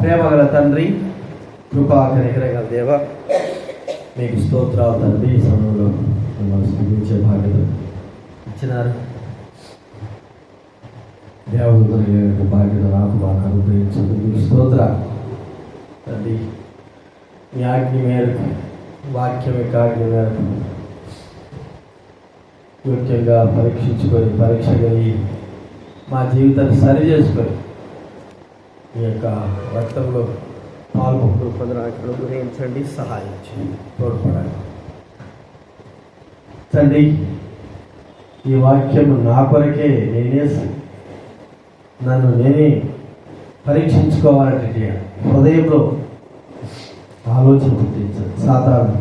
ప్రేమగల తండ్రి, కృపా కనికరగల దేవ, మీకు స్తోత్రాలు తండ్రి. ఈ సమయంలో మిమ్మల్ని స్థుతించే బాధ్యత ఇచ్చినారు. దేవుడు బాధ్యత నాకు బాగా అనుగ్రహించండి. మీకు స్తోత్రాలు తండ్రి. మీ ఆజ్ఞ మేరకు, వాక్యం యొక్క ఆజ్ఞ మేరకు యోగ్యంగా పరీక్షించుకొని, పరీక్ష కలిగి మా జీవితాన్ని సరి చేసుకొని మీ యొక్క రక్తంలో పాల్పొందు పొందడానికి అనుగ్రహించండి, సహాయం చేయండి, తోడ్పడాలి తండ్రి. ఈ వాక్యం నా కొరకే నన్ను నేనే పరీక్షించుకోవాలంటే హృదయంలో ఆలోచన పుట్టించాలి. సాధారణ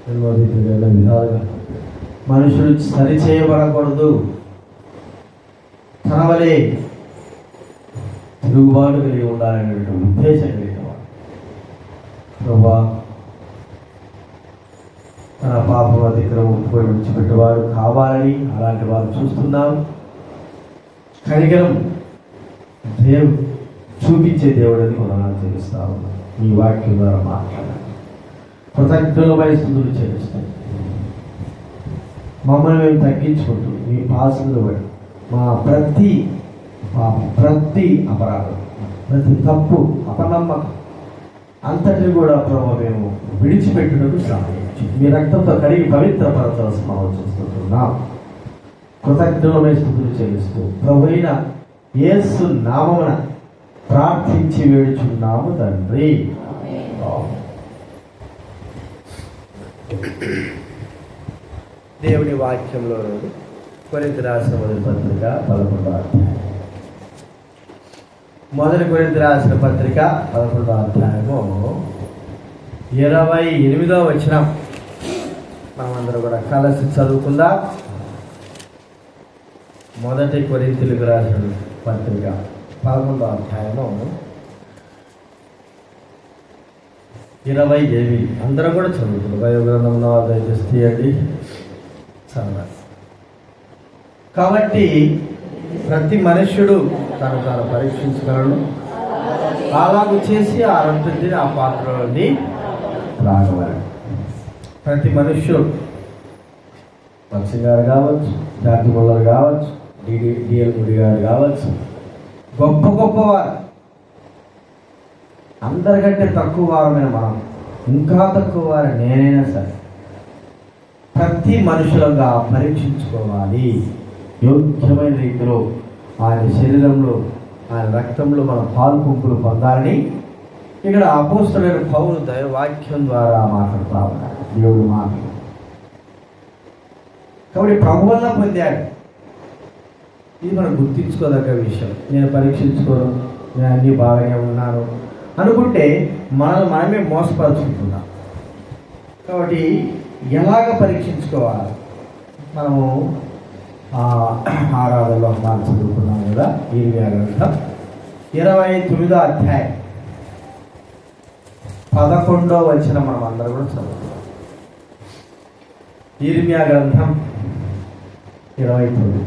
ఎన్నో రీతిలో విధాలుగా మనుషులు సరిచేయబడకూడదు, తన వలె తిరుగుబాటు కలిగి ఉండాలనేటువంటి ఉద్దేశం కలిగినవాడు ప్రభా. తన పాపం అతిక్రమం ఒప్పుకొని విడిచిపెట్టేవాడు కావాలని అలాంటి వారు చూస్తున్నాం. కనికరం దేవుడు చూపించే దేవుడని మనం తెలుస్తా ఉన్నాం. ఈ వాక్యం ద్వారా మాట్లాడాలి. కృతజ్ఞతలపై స్తుతులు చెల్లిస్తాం. మమ్మల్ని మేము తగ్గించుకుంటూ మీ పాసులు బట్టి మా ప్రతి పాపం, ప్రతి అపరాధం, ప్రతి తప్పు, అపనమ్మకం అంతటిని కూడా ప్రభు మేము విడిచిపెట్టుటకు సహాయం మీ రక్తంతో కడిగి పవిత్రపరచాల్సిన చూస్తున్నాం. కృతజ్ఞతలపై స్తుతులు చెల్లిస్తూ ప్రభు అయిన యేసు నామమున ప్రార్థించి వేడుచున్నాము తండ్రి. దేవుని వాక్యంలో కొరింథీ రాసిన మొదటి పత్రిక 11వ అధ్యాయం. మొదటి కొరింథీ రాసిన పత్రిక 11వ అధ్యాయము 28వ వచనం మనమందరం కూడా కలిసి చదువుకుందాం. మొదటి కొరింథీయులకు రాసిన పత్రిక 11వ అధ్యాయము 28. అందరూ కూడా చదువుతున్నారు. బయోగ్రంథంలో దయచేసి తీయండి, చదవాలి. కాబట్టి ప్రతి మనుష్యుడు తను తాను పరీక్షించగలడు. అలాగూ చేసి ఆ రొట్టెని ఆ పాత్రలోని త్రాగవలెను. ప్రతి మనుష్యుడు పక్షి గారు కావచ్చు, జాతి ముల్లరు కావచ్చు, డిఎల్ ముడి గారు కావచ్చు, గొప్ప గొప్పవారు, అందరికంటే తక్కువ వారమైన మనం, ఇంకా తక్కువ వారు నేనైనా సరే ప్రతి మనుషులంగా పరీక్షించుకోవాలి. యోగ్యమైన రీతిలో ఆయన శరీరంలో, ఆయన రక్తంలో మనం పాలు పంపులు పొందాలని ఇక్కడ అపోస్తలుడైన పౌలు దైవవాక్యం ద్వారా మాట్లాడుతూ ఉన్నాడు. దేవుడు మాట్లాడు కాబట్టి ప్రభు వల్ల పొందాడు. ఇది మనం గుర్తించుకోదగ్గ విషయం. నేను పరీక్షించుకోను, నేను అన్నీ బాగానే ఉన్నాను అనుకుంటే మనమే మోసపరుచుకుంటున్నాం. కాబట్టి ఎలాగ పరీక్షించుకోవాలి? మనము ఆరాధనలో మనం చదువుకున్నాం కదా. ఇర్మియా గ్రంథం 29వ అధ్యాయం 11వ వచనం మనం అందరూ కూడా చదువుతున్నాం. ఇర్మియా గ్రంథం 29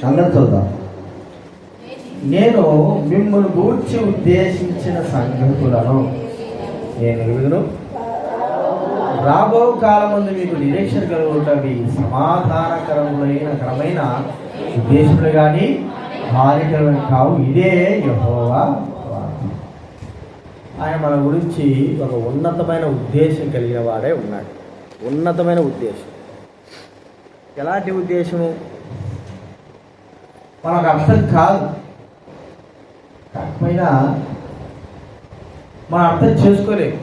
అందరూ చదువుతాం. నేను మిమ్మల్ని గూర్చి ఉద్దేశించిన సంగతులను నేను ఎరుగుదును. రాబో కాలమందు మీకు నిరీక్షణ కలుగుటవి సమాధానకరమైన ఉద్దేశములు కానీ హానికరమైన కావు. ఇదే యెహోవా. ఆయన మన గురించి ఒక ఉన్నతమైన ఉద్దేశం కలిగిన వాడే ఉన్నాడు. ఉన్నతమైన ఉద్దేశం. ఎలాంటి ఉద్దేశము మనకు అర్థం కాదు, కాకపోయినా మనం అర్థం చేసుకోలేము.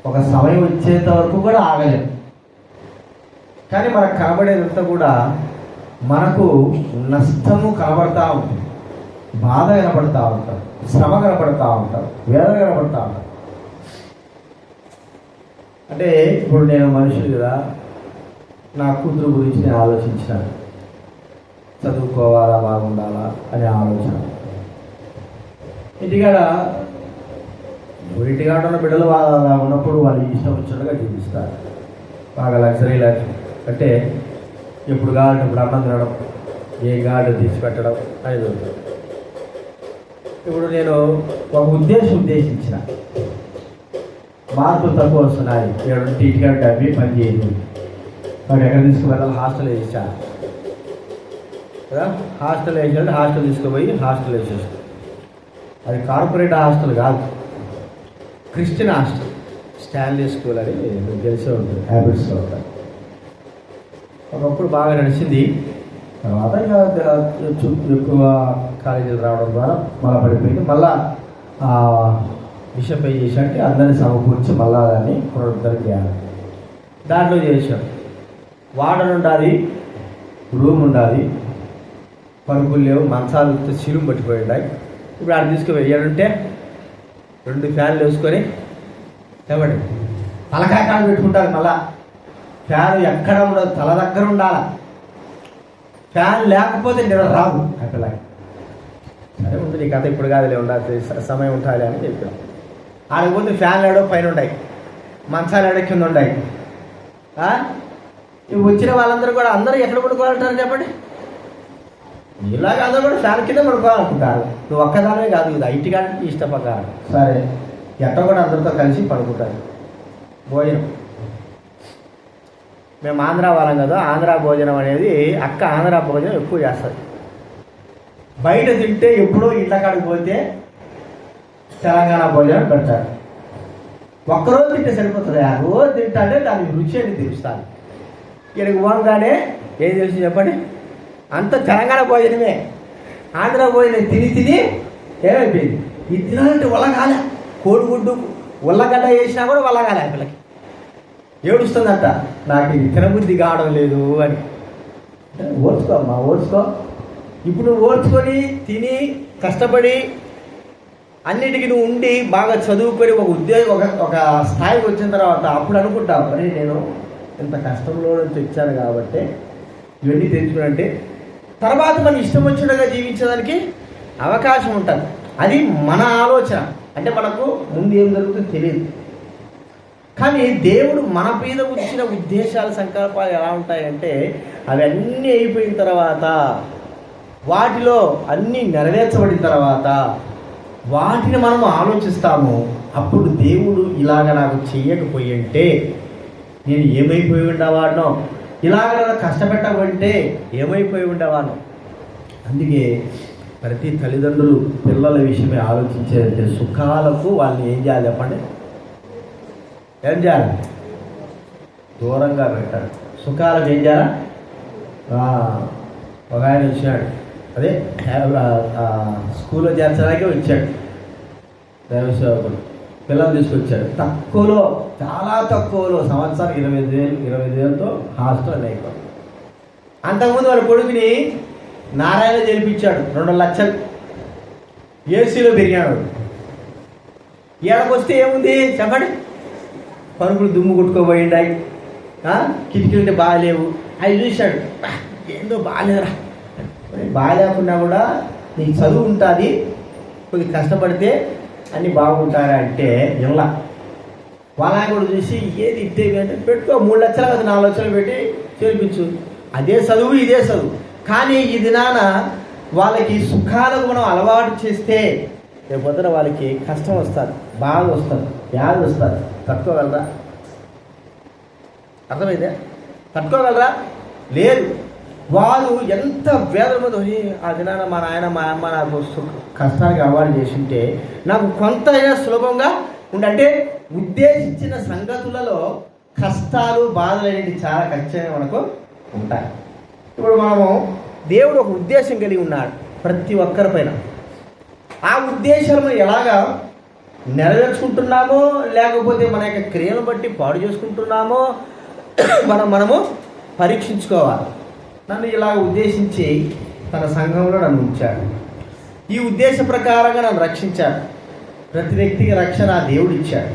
ఒక సమయం వచ్చేంత వరకు కూడా ఆగలేము. కానీ మనకు కనబడేదంతా కూడా మనకు నష్టము కనబడతా ఉంటుంది, బాధ కనబడతా ఉంటారు, శ్రమ కనబడతా ఉంటారు, వేదన కనబడతా ఉంటారు. అంటే ఇప్పుడు నేను మనుషులు కదా, నా కూతురు గురించి నేను ఆలోచించాను. చదువుకోవాలా, బాగుండాలా అనే ఆలోచన. ఇంటికాడ ఇంటికాడ బిడ్డలు ఉన్నప్పుడు వాళ్ళు ఇష్టం వచ్చినట్టుగా చూపిస్తారు. బాగా లగ్జరీ లైఫ్ అంటే ఎప్పుడు కావాలంటే ఇప్పుడు అన్నం తినడం, ఏ గాడు తీసి పెట్టడం అనేది ఉంటుంది. ఇప్పుడు నేను ఒక ఉద్దేశించిన మార్కులు తక్కువ వస్తున్నాయి, ఇటుకంటే అవి పని చేయదు, వాడు ఎక్కడ తీసుకువెళ్ళాలి, హాస్టల్ వేసా కదా, హాస్టల్ వేసాడు, హాస్టల్ తీసుకుపోయి హాస్టల్ వేసేస్తాడు. అది కార్పొరేట్ హాస్టల్ కాదు, క్రిస్టియన్ హాస్టల్, స్టాన్లీ స్కూల్ అని తెలిసే ఉంటుంది, హ్యాబిట్స్లో ఉంటాయి. ఒకప్పుడు బాగా నడిచింది, తర్వాత ఎక్కువ కాలేజీలు రావడం ద్వారా మళ్ళీ పడిపోయింది. మళ్ళా బిషప్ ఏం చేశాడంటే అందరినీ సమకూర్చి మళ్ళా దాన్ని పునరుద్ధరణ చేయాలి. దాంట్లో చేశాడు, వాటర్ ఉండాలి, రూమ్ ఉండాలి, పరుపులు లేవు, మంచాలతో చిలుము పట్టిపోయి ఉన్నాయి. ఇప్పుడు ఆడ తీసుకుపోయాడంటే 2 ఫ్యాన్లు వేసుకొని ఏమండి తలకాయ కాడ పెట్టుకుంటారు. మళ్ళా ఫ్యాన్ ఎక్కడ ఉండదు, తల దగ్గర ఉండాలి. ఫ్యాన్ లేకపోతే నిద్ర రాదు అట్లా. సరే ఉంది నీ కథ, ఇప్పుడు కాదులే, ఉండాలి సమయం ఉండాలి అని చెప్పాను. ఆడకపోతే ఫ్యాన్లు ఏడో పైన ఉన్నాయి, మంచాలు ఏడో కింద ఉన్నాయి. వచ్చిన వాళ్ళందరూ కూడా అందరూ ఎక్కడ పడుకోవాలంటారు చెప్పండి? ఇలాగ అందరూ కూడా ఫ్యాన్ కింద పడుకోవాలనుకుంటారు. నువ్వు ఒక్కదానే కాదు, ఇది ఐటీ కానీ ఇష్టపడ్డారు. సరే ఎట్ట కూడా అందరితో కలిసి పడుకుంటారు. భోజనం మేము ఆంధ్ర వాళ్ళం కదా, ఆంధ్ర భోజనం అనేది అక్క ఆంధ్ర భోజనం ఎక్కువ చేస్తుంది. బయట తింటే ఎప్పుడో ఇళ్ళ కాడికి పోతే తెలంగాణ భోజనం పెడతారు. ఒక్కరోజు తింటే సరిపోతుంది, ఆ రోజు తింటానే దానికి రుచి అని తెలుస్తాను. ఇక్కడికి పోగానే ఏం తెలుసు చెప్పండి, అంత తెలంగాణ భోజనమే. ఆంధ్ర భోజనం తిని తిని ఏమైపోయింది, ఇది తినాలంటే వల్లగాల, కోడిగుడ్డు ఉల్లగడ్డ వేసినా కూడా వల్లగాల. పిల్లకి ఏడుస్తుందంట, నాకు ఇది తినబుద్ధి కావడం లేదు అని. ఓడ్చుకో అమ్మా, ఓడ్చుకో. ఇప్పుడు నువ్వు ఓడ్చుకొని తిని కష్టపడి అన్నిటికీ నువ్వు ఉండి బాగా చదువుకొని ఒక స్థాయికి వచ్చిన తర్వాత అప్పుడు అనుకుంటావు, అరే నేను ఇంత కష్టంలో నుంచి వచ్చాను కాబట్టి ఇవన్నీ తెచ్చుకునంటే తర్వాత మనం ఇష్టం వచ్చినట్టుగా జీవించడానికి అవకాశం ఉంటుంది. అది మన ఆలోచన, అంటే మనకు ముందు ఏం జరుగుతుందో తెలియదు. కానీ దేవుడు మన మీద వచ్చిన ఉద్దేశాలు, సంకల్పాలు ఎలా ఉంటాయంటే అవన్నీ అయిపోయిన తర్వాత, వాటిలో అన్నీ నెరవేర్చబడిన తర్వాత వాటిని మనం ఆలోచిస్తాము. అప్పుడు దేవుడు ఇలాగ నాకు చెయ్యకపోయి అంటే నేను ఏమైపోయి ఉండేవాడినో, ఇలాగ కష్టపెట్టకుంటే ఏమైపోయి ఉండేవాను. అందుకే ప్రతి తల్లిదండ్రులు పిల్లల విషయమే ఆలోచించేదంటే సుఖాలకు వాళ్ళని ఏం చేయాలి చెప్పండి, ఏం చేయాలి, దూరంగా పెట్టాలి. సుఖాలకు ఏం చేయాలి? ఒక ఆయన వచ్చాడు, అదే స్కూల్లో చేర్చడానికే వచ్చాడు దైవసేవకుడు, పిల్లలు తీసుకొచ్చాడు. తక్కువలో, చాలా తక్కువలో, సంవత్సరానికి 25,000తో హాస్టల్ అయిపోయాడు. అంతకుముందు వాళ్ళ కొడుకుని నారాయణ జరిపించాడు, 2 లక్షలు ఏసీలో పెరిగాడు. ఏడకొస్తే ఏముంది చెప్పండి, పరుపులు దుమ్ము కొట్టుకోబోయిండాయి, కిటికీలు బాగాలేవు. అవి చూశాడు, ఏందో బాగాలేదురా, బాగాలేకుండా కూడా నీకు చదువు ఉంటుంది, కొద్దిగా కష్టపడితే అన్నీ బాగుంటారా అంటే ఇలా వాళ్ళ కూడా చూసి ఏది ఇట్టే పెట్టుకో, 3 లక్షలు కదా 4 లక్షలు పెట్టి చేర్పించు, అదే చదువు ఇదే చదువు. కానీ ఈ దినాన వాళ్ళకి సుఖాలకు మనం అలవాటు చేస్తే రేపొద్దున వాళ్ళకి కష్టం వస్తుంది, బాధ వస్తుంది, వ్యాధి వస్తుంది. తట్టుకోగలరా? అర్థమైందే? తట్టుకోగలరా? లేదు. వారు ఎంత వేదన మీద ఆ దినాన మా నాయన మా అమ్మ నాకు కష్టానికి అలవాటు చేసింటే నాకు కొంత అయినా సులభంగా ఉండంటే, ఉద్దేశించిన సంగతులలో కష్టాలు బాధలు అనేవి చాలా ఖచ్చితంగా మనకు ఉంటాయి. ఇప్పుడు మనము దేవుడు ఒక ఉద్దేశం కలిగి ఉన్నాడు ప్రతి ఒక్కరి పైన. ఆ ఉద్దేశాలను ఎలాగా నెరవేర్చుకుంటున్నామో, లేకపోతే మన యొక్క క్రియలను బట్టి పాడు చేసుకుంటున్నామో మనము పరీక్షించుకోవాలి. నన్ను ఇలా ఉద్దేశించి తన సంఘంలో నన్ను ఉంచాడు, ఈ ఉద్దేశ ప్రకారంగా నన్ను రక్షించాడు. ప్రతి వ్యక్తికి రక్షణ దేవుడు ఇచ్చాడు,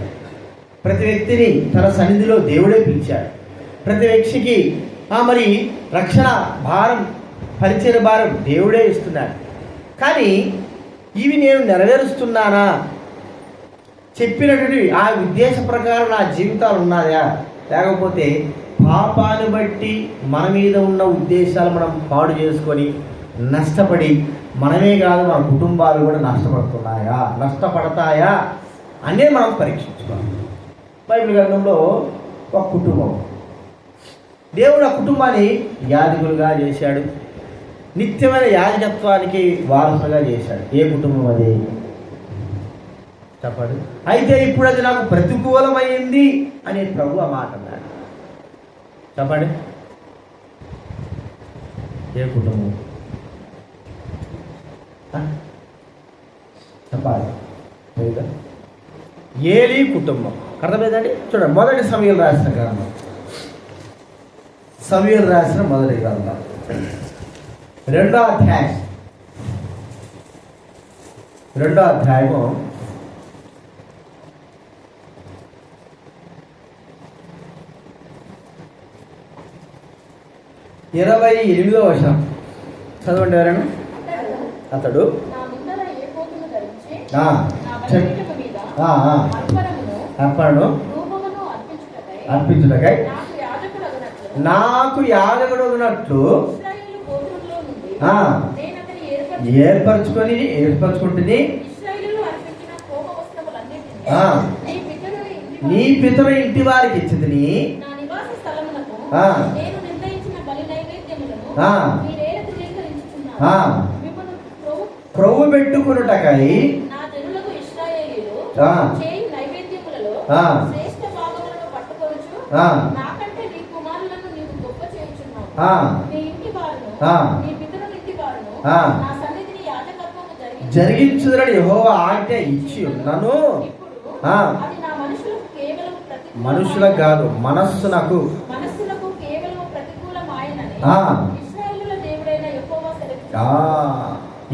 ప్రతి వ్యక్తిని తన సన్నిధిలో దేవుడే పిలిచాడు. ప్రతి వ్యక్తికి మరి రక్షణ భారం, పరిచయ భారం దేవుడే ఇస్తున్నాడు. కానీ ఇవి నేను నెరవేరుస్తున్నానా, చెప్పినటువంటి ఆ ఉద్దేశ ప్రకారం నా జీవితాలు ఉన్నాయా, లేకపోతే పాపాన్ని బట్టి మన మీద ఉన్న ఉద్దేశాలు మనం పాడు చేసుకొని నష్టపడి మనమే కాదు మన కుటుంబాలు కూడా నష్టపడతాయా అనేది మనం పరీక్షించుకోవాలి. బైబిల్ గ్రంథంలో ఒక కుటుంబం, దేవుడు ఆ కుటుంబాన్ని యాజకులుగా చేశాడు, నిత్యమైన యాజకత్వానికి వారసులుగా చేశాడు. ఏ కుటుంబం అది చెప్పండి. అయితే ఇప్పుడు అది నాకు ప్రతికూలమైంది అని ప్రభు ఆ మాట అన్నాడు. చెప్పండి, ఏ కుటుంబం చెప్పాలి? ఏలీ కుటుంబం. అర్థమైందండి? చూడండి, మొదటి సమూయేలు రాసిన గ్రంథం, సమూయేలు రాసిన మొదటి గ్రంథం 2వ అధ్యాయము 28వ వచనం చదవండి ఎవరైనా. అతడు అర్పణను అర్పించుటకై నాకు యాజకుడు అన్నట్లు ఏర్పరచుకుంటుంది. నీ పితరు ఇంటి వారికి ఇచ్చింది. క్రొవ్వు పెట్టుకున్నటకై జరిగించుదని యెహోవా ఆజ్ఞ ఇచ్చి ఉన్నాను. మనుషులకు కాదు, మనస్సునకు.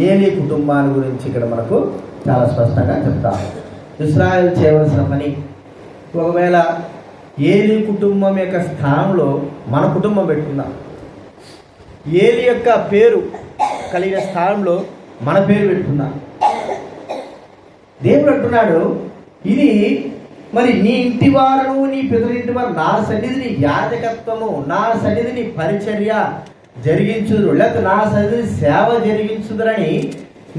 ఏలీ కుటుంబాన్ని గురించి ఇక్కడ మనకు చాలా స్పష్టంగా చెప్తారు. ఇశ్రాయేలు చేయవలసిన పని, ఒకవేళ ఏలీ కుటుంబం యొక్క స్థానంలో మన కుటుంబం పెట్టుకుందాం, ఏలీ యొక్క పేరు కలిగిన స్థానంలో మన పేరు పెట్టుకుందాం. దేవుడు అంటున్నాడు, ఇది మరి నీ ఇంటి వారు, నీ పితరింటి వారు నా సన్నిధిని యాజకత్వము, నా సన్నిధిని పరిచర్య జరిగించుదురు, లేకపోతే నా సన్నిధిని సేవ జరిగించుదురని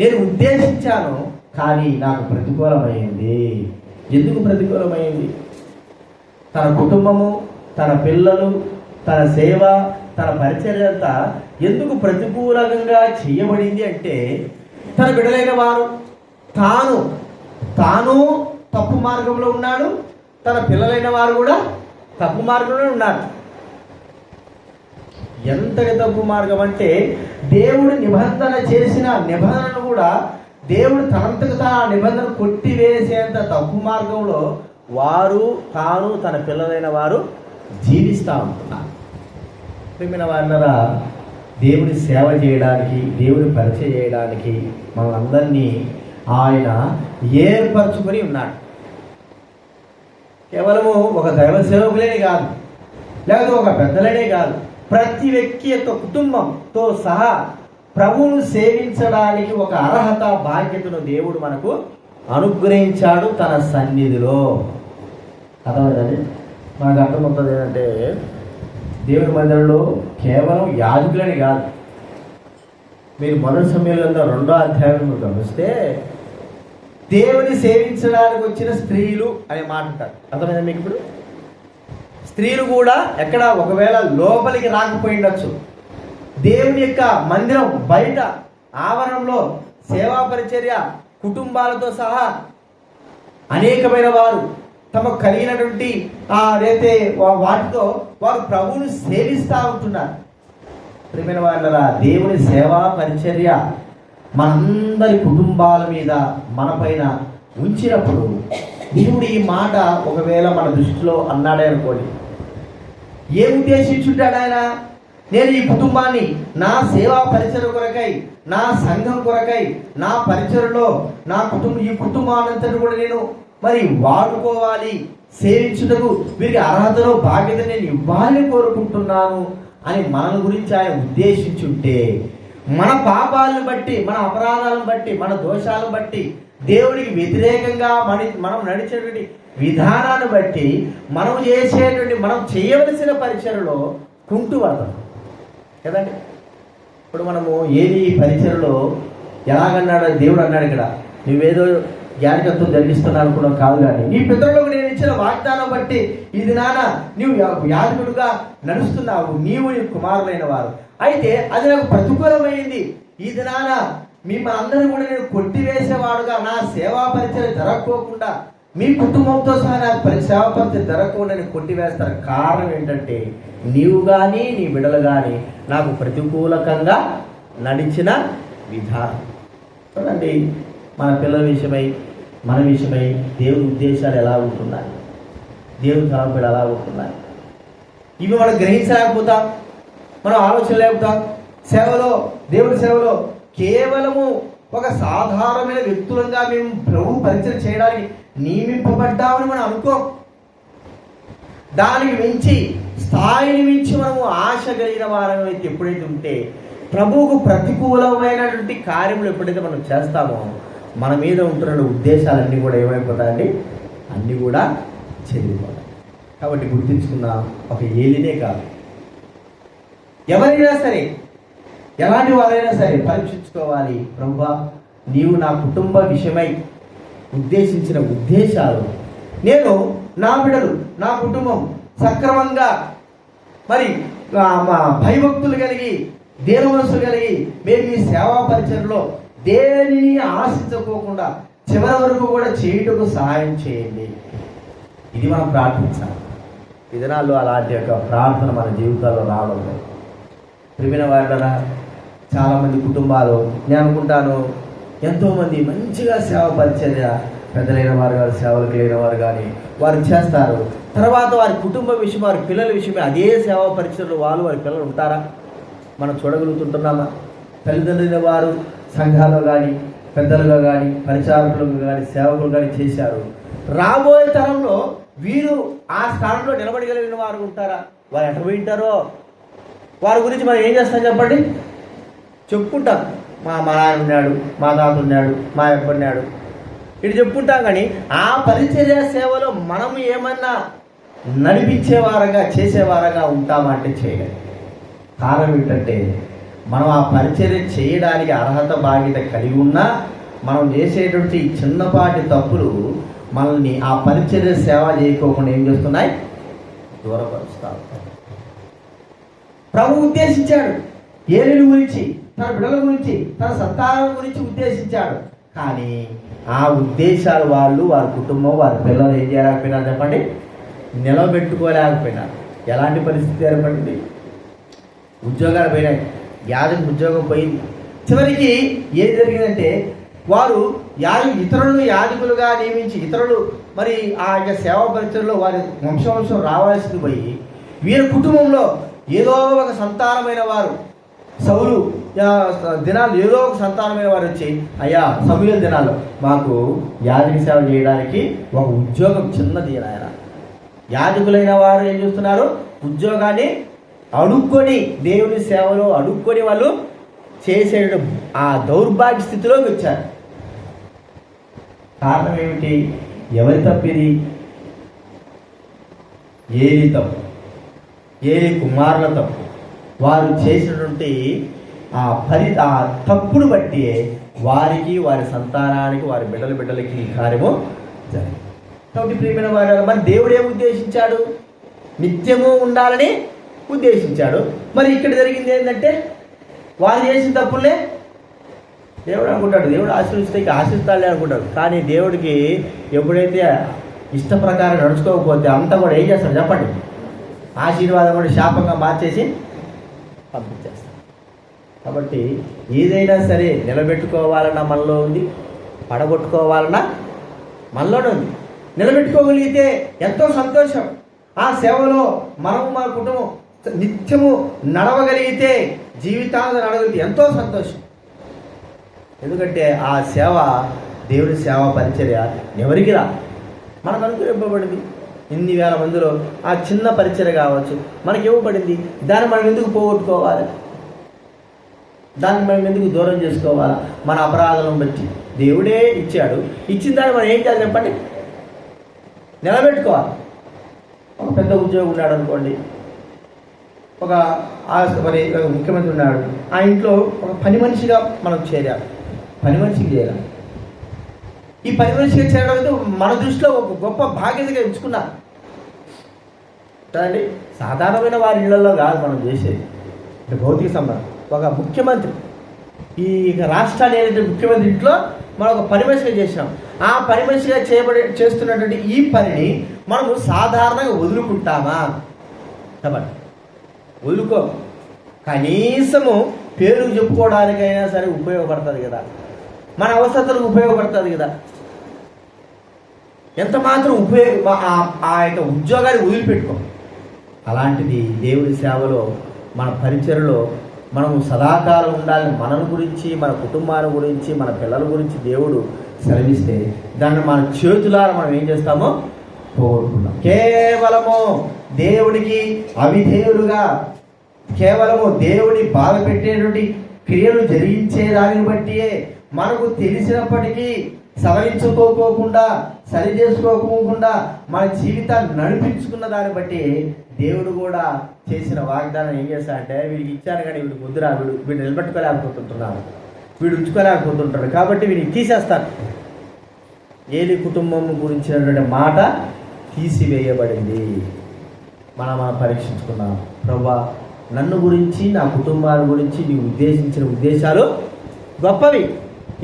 నేను ఉద్దేశించాను. కానీ నాకు ప్రతికూలమైంది. ఎందుకు ప్రతికూలమైంది? తన కుటుంబము, తన పిల్లలు, తన సేవ, తన పరిచర్య అంతా ఎందుకు ప్రతికూలంగా చేయబడింది అంటే, తన బిడ్డలైన వారు తాను తప్పు మార్గంలో ఉన్నాడు, తన పిల్లలైన వారు కూడా తప్పు మార్గంలో ఉన్నారు. ఎంతగా తప్పు మార్గం అంటే, దేవుడు నిబంధన చేసిన నిబంధనను కూడా దేవుడు తనంతకు తన నిబంధన కొట్టివేసేంత తప్పు మార్గంలో తాను తన పిల్లలైన వారు జీవిస్తూ ఉంటున్నారు. ప్రియమైన వారులారా, దేవుడి సేవ చేయడానికి, దేవుడి పరిచయం చేయడానికి మనందరినీ ఆయన ఏర్పరచుకొని ఉన్నాడు. కేవలము ఒక దైవ సేవకులేనే కాదు, లేకపోతే ఒక పెద్దలనే కాదు, ప్రతి వ్యక్తి యొక్క కుటుంబంతో సహా ప్రభువును సేవించడానికి ఒక అర్హత, బాధ్యతను దేవుడు మనకు అనుగ్రహించాడు తన సన్నిధిలో. అర్థమైందండి? మనకు అర్థమవుతుంది ఏంటంటే, దేవుని మందిరంలో కేవలం యాజకులని కాదు. మీరు మొదటి సమూయేలు 2వ అధ్యాయం గమనిస్తే దేవుని సేవించడానికి వచ్చిన స్త్రీలు అనే మాట అంటారు. అర్థమైందా మీకు? ఇప్పుడు స్త్రీలు కూడా ఎక్కడ ఒకవేళ లోపలికి రాకపోయిండొచ్చు, దేవుని యొక్క మందిరం బయట ఆవరణంలో సేవా పరిచర్య కుటుంబాలతో సహా అనేకమైన వారు తమకు కలిగినటువంటి అదైతే వాటితో వారు ప్రభువును సేవిస్తూ ఉంటున్నారు. ప్రియమైన వాళ్ళ దేవుని సేవా పరిచర్య మనందరి కుటుంబాల మీద మన పైన ఉంచినప్పుడు దేవుడు ఈ మాట ఒకవేళ మన దృష్టిలో అన్నాడే అనుకోండి, ఏ ఉద్దేశించుంటాడు ఆయన? నేను ఈ కుటుంబాన్ని నా సేవా పరిచర్య కొరకై, నా సంఘం కొరకై, నా పరిచర్యలో ఈ కుటుంబానంతటి కూడా నేను మరి వాడుకోవాలి, సేవించుటకు వీరికి అర్హతలో బాధ్యత నేను ఇవ్వాలని కోరుకుంటున్నాను అని మన గురించి ఆయన ఉద్దేశించుంటే, మన పాపాలను బట్టి, మన అపరాధాలను బట్టి, మన దోషాలను బట్టి, దేవుడికి వ్యతిరేకంగా మనం నడిచేటువంటి విధానాన్ని బట్టి మనం చేయవలసిన పరిచర్యలో కుంటు పడతాం కదండి. ఇప్పుడు మనము ఏది పరిచయలో ఎలాగన్నాడు దేవుడు అన్నాడు ఇక్కడ, నువ్వేదో యాజకత్వం జరిగిస్తున్నావు అనుకున్నావు కాదు, కానీ నీ పితరులకు నేను ఇచ్చిన వాగ్దానం బట్టి ఇది నాన్న నీవు యాజకుడుగా నడుస్తున్నావు, నీవు నీ కుమారులైన వారు. అయితే అది నాకు ప్రతికూలమైంది. ఇది నాన్న మిమ్మల్ని అందరూ కూడా నేను కొట్టివేసేవాడుగా, నా సేవా పరిచయం జరగకోకుండా, మీ కుటుంబంతో సహా నా సేవా పరిచయం జరగకుండా నేను కొట్టివేస్తాను. కారణం ఏంటంటే నీవు కానీ నీ బిడ్డలు కానీ నాకు ప్రతికూలకంగా నడిచిన విధానం. చూడండి, మన పిల్లల విషయమై మన విషయమై దేవుని ఉద్దేశాలు ఎలా ఉంటున్నాయి, దేవుని తలంపులు ఎలా ఉంటున్నాయి, ఇవి మనం గ్రహించలేకపోతాం, మనం ఆలోచన లేకపోతాం. సేవలో, దేవుని సేవలో కేవలము ఒక సాధారణమైన వ్యక్తులంగా మేము ప్రభు పరిచయం చేయడానికి నియమింపబడ్డామని మనం అనుకోం. దానికి మించి స్థాయిని మించి మనము ఆశ కలిగిన వారం అయితే ఎప్పుడైతే ఉంటే, ప్రభువుకు ప్రతికూలమైనటువంటి కార్యములు ఎప్పుడైతే మనం చేస్తామో మన మీద ఉంటున్న ఉద్దేశాలన్నీ కూడా ఏమైపోతాయండి, అన్నీ కూడా చెల్లిపోతాయి. కాబట్టి గుర్తించుకున్న ఒక ఏలినే కాదు, ఎవరైనా సరే, ఎలాంటి వారైనా సరే పరీక్షించుకోవాలి. ప్రభువా, నీవు నా కుటుంబ విషయమై ఉద్దేశించిన ఉద్దేశాలు, నేను నా బిడ్డలు నా కుటుంబం సక్రమంగా మరి భయభక్తులు కలిగి దేన మనస్సు కలిగి మేము ఈ సేవా పరిచయంలో దేనిని ఆశించుకోకుండా చివరి వరకు కూడా చేయుటకు సహాయం చేయండి. ఇది మనం ప్రార్థించాలి. ఈ దినాల్లో అలాంటి యొక్క ప్రార్థన మన జీవితాల్లో రావడం లేదు. ప్రియమైన వారులారా, చాలామంది కుటుంబాలు, నేను అనుకుంటాను ఎంతోమంది మంచిగా సేవ పరిచర్య, పెద్దలైన వారు కానీ సేవలకు లేని వారు కానీ వారు చేస్తారు. తర్వాత వారి కుటుంబ విషయం, వారి పిల్లల విషయమే అదే సేవా పరిచయలో వారి పిల్లలు ఉంటారా? మనం చూడగలుగుతుంటున్నామా? తల్లిదండ్రులైన వారు సంఘాల్లో కానీ పెద్దలుగా కానీ పరిచారకులుగా కానీ సేవకులు కానీ చేశారు. రాబోయే తరంలో వీరు ఆ స్థానంలో నిలబడగలిగిన వారు ఉంటారా? వారు ఎక్కడ పోయి ఉంటారో వారి గురించి మనం ఏం చేస్తాం చెప్పండి? చెప్పుకుంటాం, మా నాన్న ఉన్నాడు, మా తాత ఉన్నాడు, మా అబ్బ ఉన్నాడు, ఇటు చెప్పుకుంటాం. కానీ ఆ పరిచర్య సేవలో మనము ఏమన్నా నడిపించేవారంగా చేసేవారంగా ఉంటామంటే చేయలేదు. కారణం ఏంటంటే మనం ఆ పరిచర్య చేయడానికి అర్హత బాధ్యత కలిగి ఉన్నా మనం చేసేటువంటి చిన్నపాటి తప్పులు మనల్ని ఆ పరిచర్య సేవ చేయకోకుండా ఏం చేస్తున్నాయి? దూరపరుస్తా ఉంటాయి. ప్రభు ఉద్దేశించాడు ఏలిని గురించి, తన బిడ్డల గురించి, తన సంతానం గురించి ఉద్దేశించాడు. కానీ ఆ ఉద్దేశాలు వారి కుటుంబం, వారి పిల్లలు ఏం చేయలేకపోయినారు చెప్పండి? నిలబెట్టుకోలేకపోయినారు. ఎలాంటి పరిస్థితి ఏర్పడింది? ఉద్యోగాలు పోయినాయి, యాజకు ఉద్యోగం పోయింది. చివరికి ఏం జరిగిందంటే వారు ఇతరులను యాజకులుగా నియమించి ఇతరులు మరి ఆ యొక్క సేవా పరిచయంలో వారి వంశం రావాల్సింది పోయి వీరి కుటుంబంలో ఏదో ఒక సంతానమైన వారు, సౌలు దినాలు ఏదో ఒక సంతానమైన వారు వచ్చి, అయ్యా సమూయేలు దినాల్లో మాకు యాజక సేవ చేయడానికి ఒక ఉద్యోగం చిన్నది ఆయన. యాజకులైన వారు ఏం చేస్తున్నారు? ఉద్యోగాన్ని అడుక్కొని, దేవుని సేవలో అడుక్కొని వాళ్ళు చేసే ఆ దౌర్భాగ్య స్థితిలోకి వచ్చారు. కారణం ఏమిటి? ఎవరి తప్పిది? ఏలి తప్పు, ఏలి కుమారుల తప్పు. వారు చేసినటువంటి ఆ తప్పును బట్టి వారికి, వారి సంతానానికి, వారి బిడ్డలకి ఈ కార్యము జరిగింది. కాబట్టి ప్రియమైన వారు, మరి దేవుడు ఏమి ఉద్దేశించాడు? నిత్యము ఉండాలని ఉద్దేశించాడు. మరి ఇక్కడ జరిగింది ఏంటంటే వారు చేసిన తప్పులే దేవుడు అనుకుంటాడు, దేవుడు ఆశీర్వదిస్తాడులే అనుకుంటాడు. కానీ దేవుడికి ఎప్పుడైతే ఇష్ట ప్రకారం నడుచుకోకపోతే అంతా కూడా ఏం చేస్తాడు చెప్పండి? ఆశీర్వాదం కూడా శాపంగా మార్చేసి పంపించేస్తాడు. కాబట్టి ఏదైనా సరే నిలబెట్టుకోవాలన్నా మనలో ఉంది, పడగొట్టుకోవాలన్నా మనలోనే ఉంది. నిలబెట్టుకోగలిగితే ఎంతో సంతోషం. ఆ సేవలో మనము మన కుటుంబం నిత్యము నడవగలిగితే, జీవితాంతం నడవగలిగితే ఎంతో సంతోషం. ఎందుకంటే ఆ సేవ, దేవుడి సేవ పరిచర్య ఎవరికి రా, మనకు అనుకూలింపబడింది. ఇన్ని వేల మందిలో ఆ చిన్న పరిచర్య కావచ్చు మనకి ఇవ్వబడింది. దాన్ని మనం ఎందుకు పోగొట్టుకోవాలి? దాన్ని మనం ఎందుకు దూరం చేసుకోవాలా? మన అపరాధాలను బట్టి దేవుడే ఇచ్చాడు. ఇచ్చిన దాన్ని మనం ఏం చేయాలి చెప్పండి? నిలబెట్టుకోవాలి. ఒక పెద్ద ఉద్యోగం ఉన్నాడు అనుకోండి, మరి ముఖ్యమంత్రి ఉన్నాడు, ఆ ఇంట్లో ఒక పని మనిషిగా మనం చేరాలి. పని మనిషికి చేరాలి. ఈ పని మనిషిగా చేరడం అయితే మన దృష్టిలో ఒక గొప్ప బాధ్యతగా ఎంచుకున్నాం కదండి. సాధారణమైన వారి ఇళ్లలో కాదు మనం చేసేది, అంటే భౌతిక సంబంధం. ఒక ముఖ్యమంత్రి, ఈ రాష్ట్రాన్ని ఏదైతే ముఖ్యమంత్రి ఇంట్లో మనం ఒక పని మనిషిగా చేసినాం. ఆ పని మనిషిగా చేస్తున్నటువంటి ఈ పనిని మనము సాధారణంగా వదులుకుంటామా? చెప్పండి, వదులుకో. కనీసము పేరు చెప్పుకోవడానికైనా సరే ఉపయోగపడుతుంది కదా, మన అవసరాలకు ఉపయోగపడుతుంది కదా. ఎంత మాత్రం ఆ యొక్క ఉద్యోగాన్ని వదిలిపెట్టుకో. అలాంటిది దేవుడి సేవలో, మన పరిచర్లో మనము సదాకాలం ఉండాలని మన గురించి, మన కుటుంబాల గురించి, మన పిల్లల గురించి దేవుడు సెలవిస్తే దాన్ని మన చేతులారా మనం ఏం చేస్తామో పోగొట్టుకున్నాం. కేవలము దేవుడికి అవిధేయులుగా, కేవలము దేవుడి బాధ పెట్టేటువంటి క్రియలు జరిగించే దానిని బట్టియే మనకు తెలిసినప్పటికీ సవరించుకోకుండా, సరి చేసుకోకుండా మన జీవితాన్ని నడిపించుకున్న దాన్ని బట్టి దేవుడు కూడా చేసిన వాగ్దానం ఏం చేస్తాడంటే, వీడికి ఇచ్చాను కానీ వీడికి ముద్దురా, వీడు నిలబెట్టుకోలేకపోతుంటున్నాడు, వీడు ఉంచుకోలేకపోతుంటాడు, కాబట్టి వీడిని తీసేస్తాను. ఏలి కుటుంబం గురించినటువంటి మాట తీసివేయబడింది. మనం పరీక్షించుకున్నాం. ప్రభువా, నన్ను గురించి, నా కుటుంబాల గురించి నీవు ఉద్దేశించిన ఉద్దేశాలు గొప్పవి.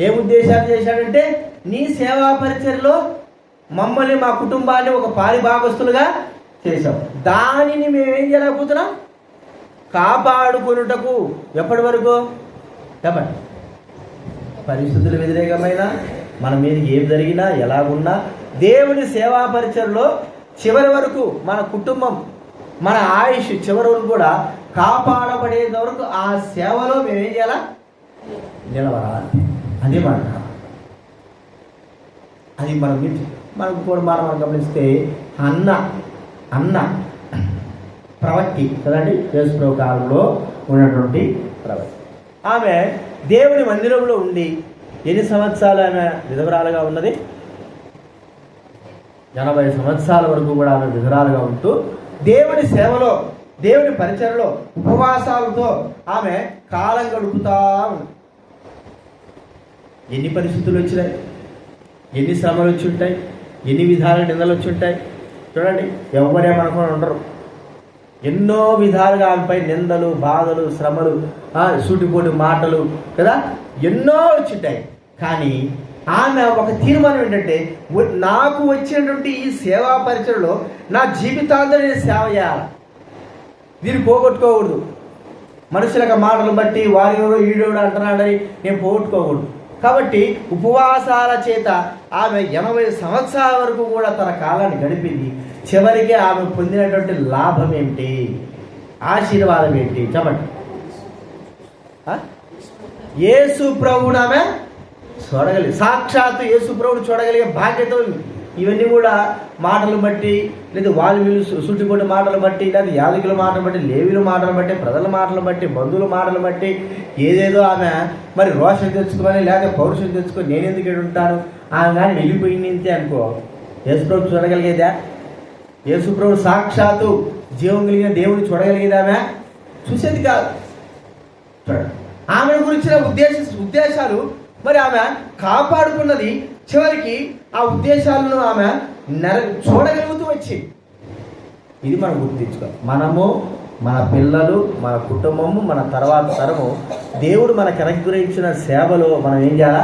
ఏం ఉద్దేశాలు చేశాడంటే, నీ సేవా పరిచర్లో మమ్మల్ని, మా కుటుంబాన్ని ఒక పారిభాగస్తులుగా చేశాం. దానిని మేమేం చేయలేకపోతున్నాం? కాపాడుకున్నటకు. ఎప్పటి వరకు? చెప్పండి. పరిస్థితులు వ్యతిరేకమైన, మన మీదకి ఏం జరిగినా, ఎలాగున్నా దేవుని సేవా పరిచర్లో చివరి వరకు మన కుటుంబం, మన ఆయుష్ చివరి వరకు కూడా కాపాడబడేంత వరకు ఆ సేవలో మేమేం చేయాలా? నిలబడాలి. అదే మాట. అది మనకు కూడా మనం గమనిస్తే అన్న ప్రవక్తి కదండి, యేసుప్రభు కాలంలో ఉన్నటువంటి ప్రవక్తి. ఆమె దేవుని మందిరంలో ఉండి ఎన్ని సంవత్సరాలు ఆమె విధవరాలుగా ఉన్నది? 80 సంవత్సరాల వరకు కూడా ఆమె విధవరాలుగా ఉంటూ దేవుని సేవలో, దేవుని పరిచర్లో, ఉపవాసాలతో ఆమె కాలం గడుపుతా ఉంది. ఎన్ని పరిస్థితులు వచ్చినాయి, ఎన్ని శ్రమలు వచ్చి ఉంటాయి, ఎన్ని విధాల నిందలు వచ్చి ఉంటాయి. చూడండి, ఎవరేమనుకుని ఉండరు. ఎన్నో విధాలుగా ఆమెపై నిందలు, బాధలు, శ్రమలు, సూటిపోటి మాటలు కదా ఎన్నో వచ్చింటాయి. కానీ ఆమె ఒక తీర్మానం ఏంటంటే, నాకు వచ్చినటువంటి ఈ సేవా పరిచయలో నా జీవితాంతో నేను సేవ చేయాలి, దీన్ని పోగొట్టుకోకూడదు. మనుషుల మాటలు బట్టి వారెవరో ఈడెవడో అంటున్నాడని నేను పోగొట్టుకోకూడదు. కాబట్టి ఉపవాసాల చేత ఆమె 80 సంవత్సరాల వరకు కూడా తన కాలాన్ని గడిపింది. చివరికి ఆమె పొందినటువంటి లాభం ఏమిటి, ఆశీర్వాదం ఏంటి? చెప్పండి. యేసు ప్రభువును ఆమె చూడగలిగి, సాక్షాత్తు యేసు ప్రభువును చూడగలిగే బాధ్యత. ఇవన్నీ కూడా మాటలు బట్టి, లేదా వీళ్ళు సుట్టిపోటి మాటలు బట్టి, లేదా యాజకుల మాటలు బట్టి, లేవీల మాటలు బట్టి, ప్రజల మాటలు బట్టి, బంధువుల మాటలు బట్టి ఏదేదో ఆమె మరి రోషం తెచ్చుకొని, లేదా పౌరుషం తెచ్చుకొని నేను ఎందుకు ఉంటాను ఆమె కానీ వెళ్ళిపోయింది అనుకో, యేసుప్రభు చూడగలిగేదా? యేసుప్రభు సాక్షాత్తు జీవం కలిగిన దేవుడిని చూడగలిగేదా? ఆమె చూసేది కాదు. చూడండి, ఆమె గురించిన ఉద్దేశాలు మరి ఆమె కాపాడుకున్నది. చివరికి ఆ ఉద్దేశాలను ఆమె చూడగలుగుతూ వచ్చింది. ఇది మనం గుర్తించుకోవాలి. మనము, మన పిల్లలు, మన కుటుంబము, మన తర్వాత తరము దేవుడు మనకు అనుగ్రహించిన సేవలో మనం ఏం చేయాలా?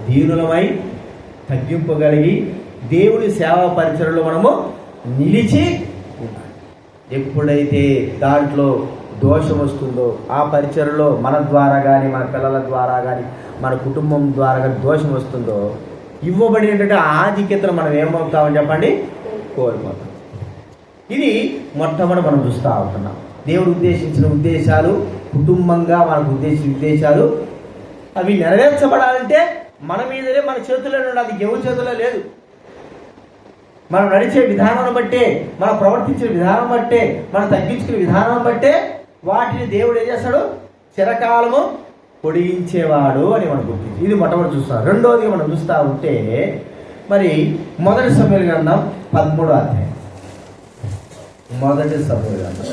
దీనులమై తగ్గింపగలిగి దేవుడి సేవా పరిచయలో మనము నిలిచి ఉండాలి. ఎప్పుడైతే దాంట్లో దోషం వస్తుందో, ఆ పరిచయలో మన ద్వారా కానీ, మన పిల్లల ద్వారా కానీ, మన కుటుంబం ద్వారా కానీ దోషం వస్తుందో, ఇవ్వబడినటువంటి ఆధిక్యతను మనం ఏమవుతామని చెప్పండి? కోల్పోతాం. ఇది మొట్టమొదటి మనం చూస్తూ ఉంటున్నాం. దేవుడు ఉద్దేశించిన ఉద్దేశాలు, కుటుంబంగా మనకు ఉద్దేశించిన ఉద్దేశాలు అవి నెరవేర్చబడాలంటే మన మీదనే, మన చేతుల్లోనే ఉండాలి. అది ఎవరి చేతుల్లో లేదు. మనం నడిచే విధానం బట్టే, మనం ప్రవర్తించే విధానం బట్టే, మనం తగ్గించుకునే విధానం బట్టే వాటిని దేవుడు ఏం చేస్తాడు? చిరకాలము పొడిగించేవాడు అని మనం గుర్తించి, ఇది మొట్టమొదటి చూస్తాం. రెండోది మనం చూస్తూ ఉంటే మరి మొదటి సమూయేలు గ్రంథం 13వ అధ్యాయం. మొదటి సమూయేలు గ్రంథం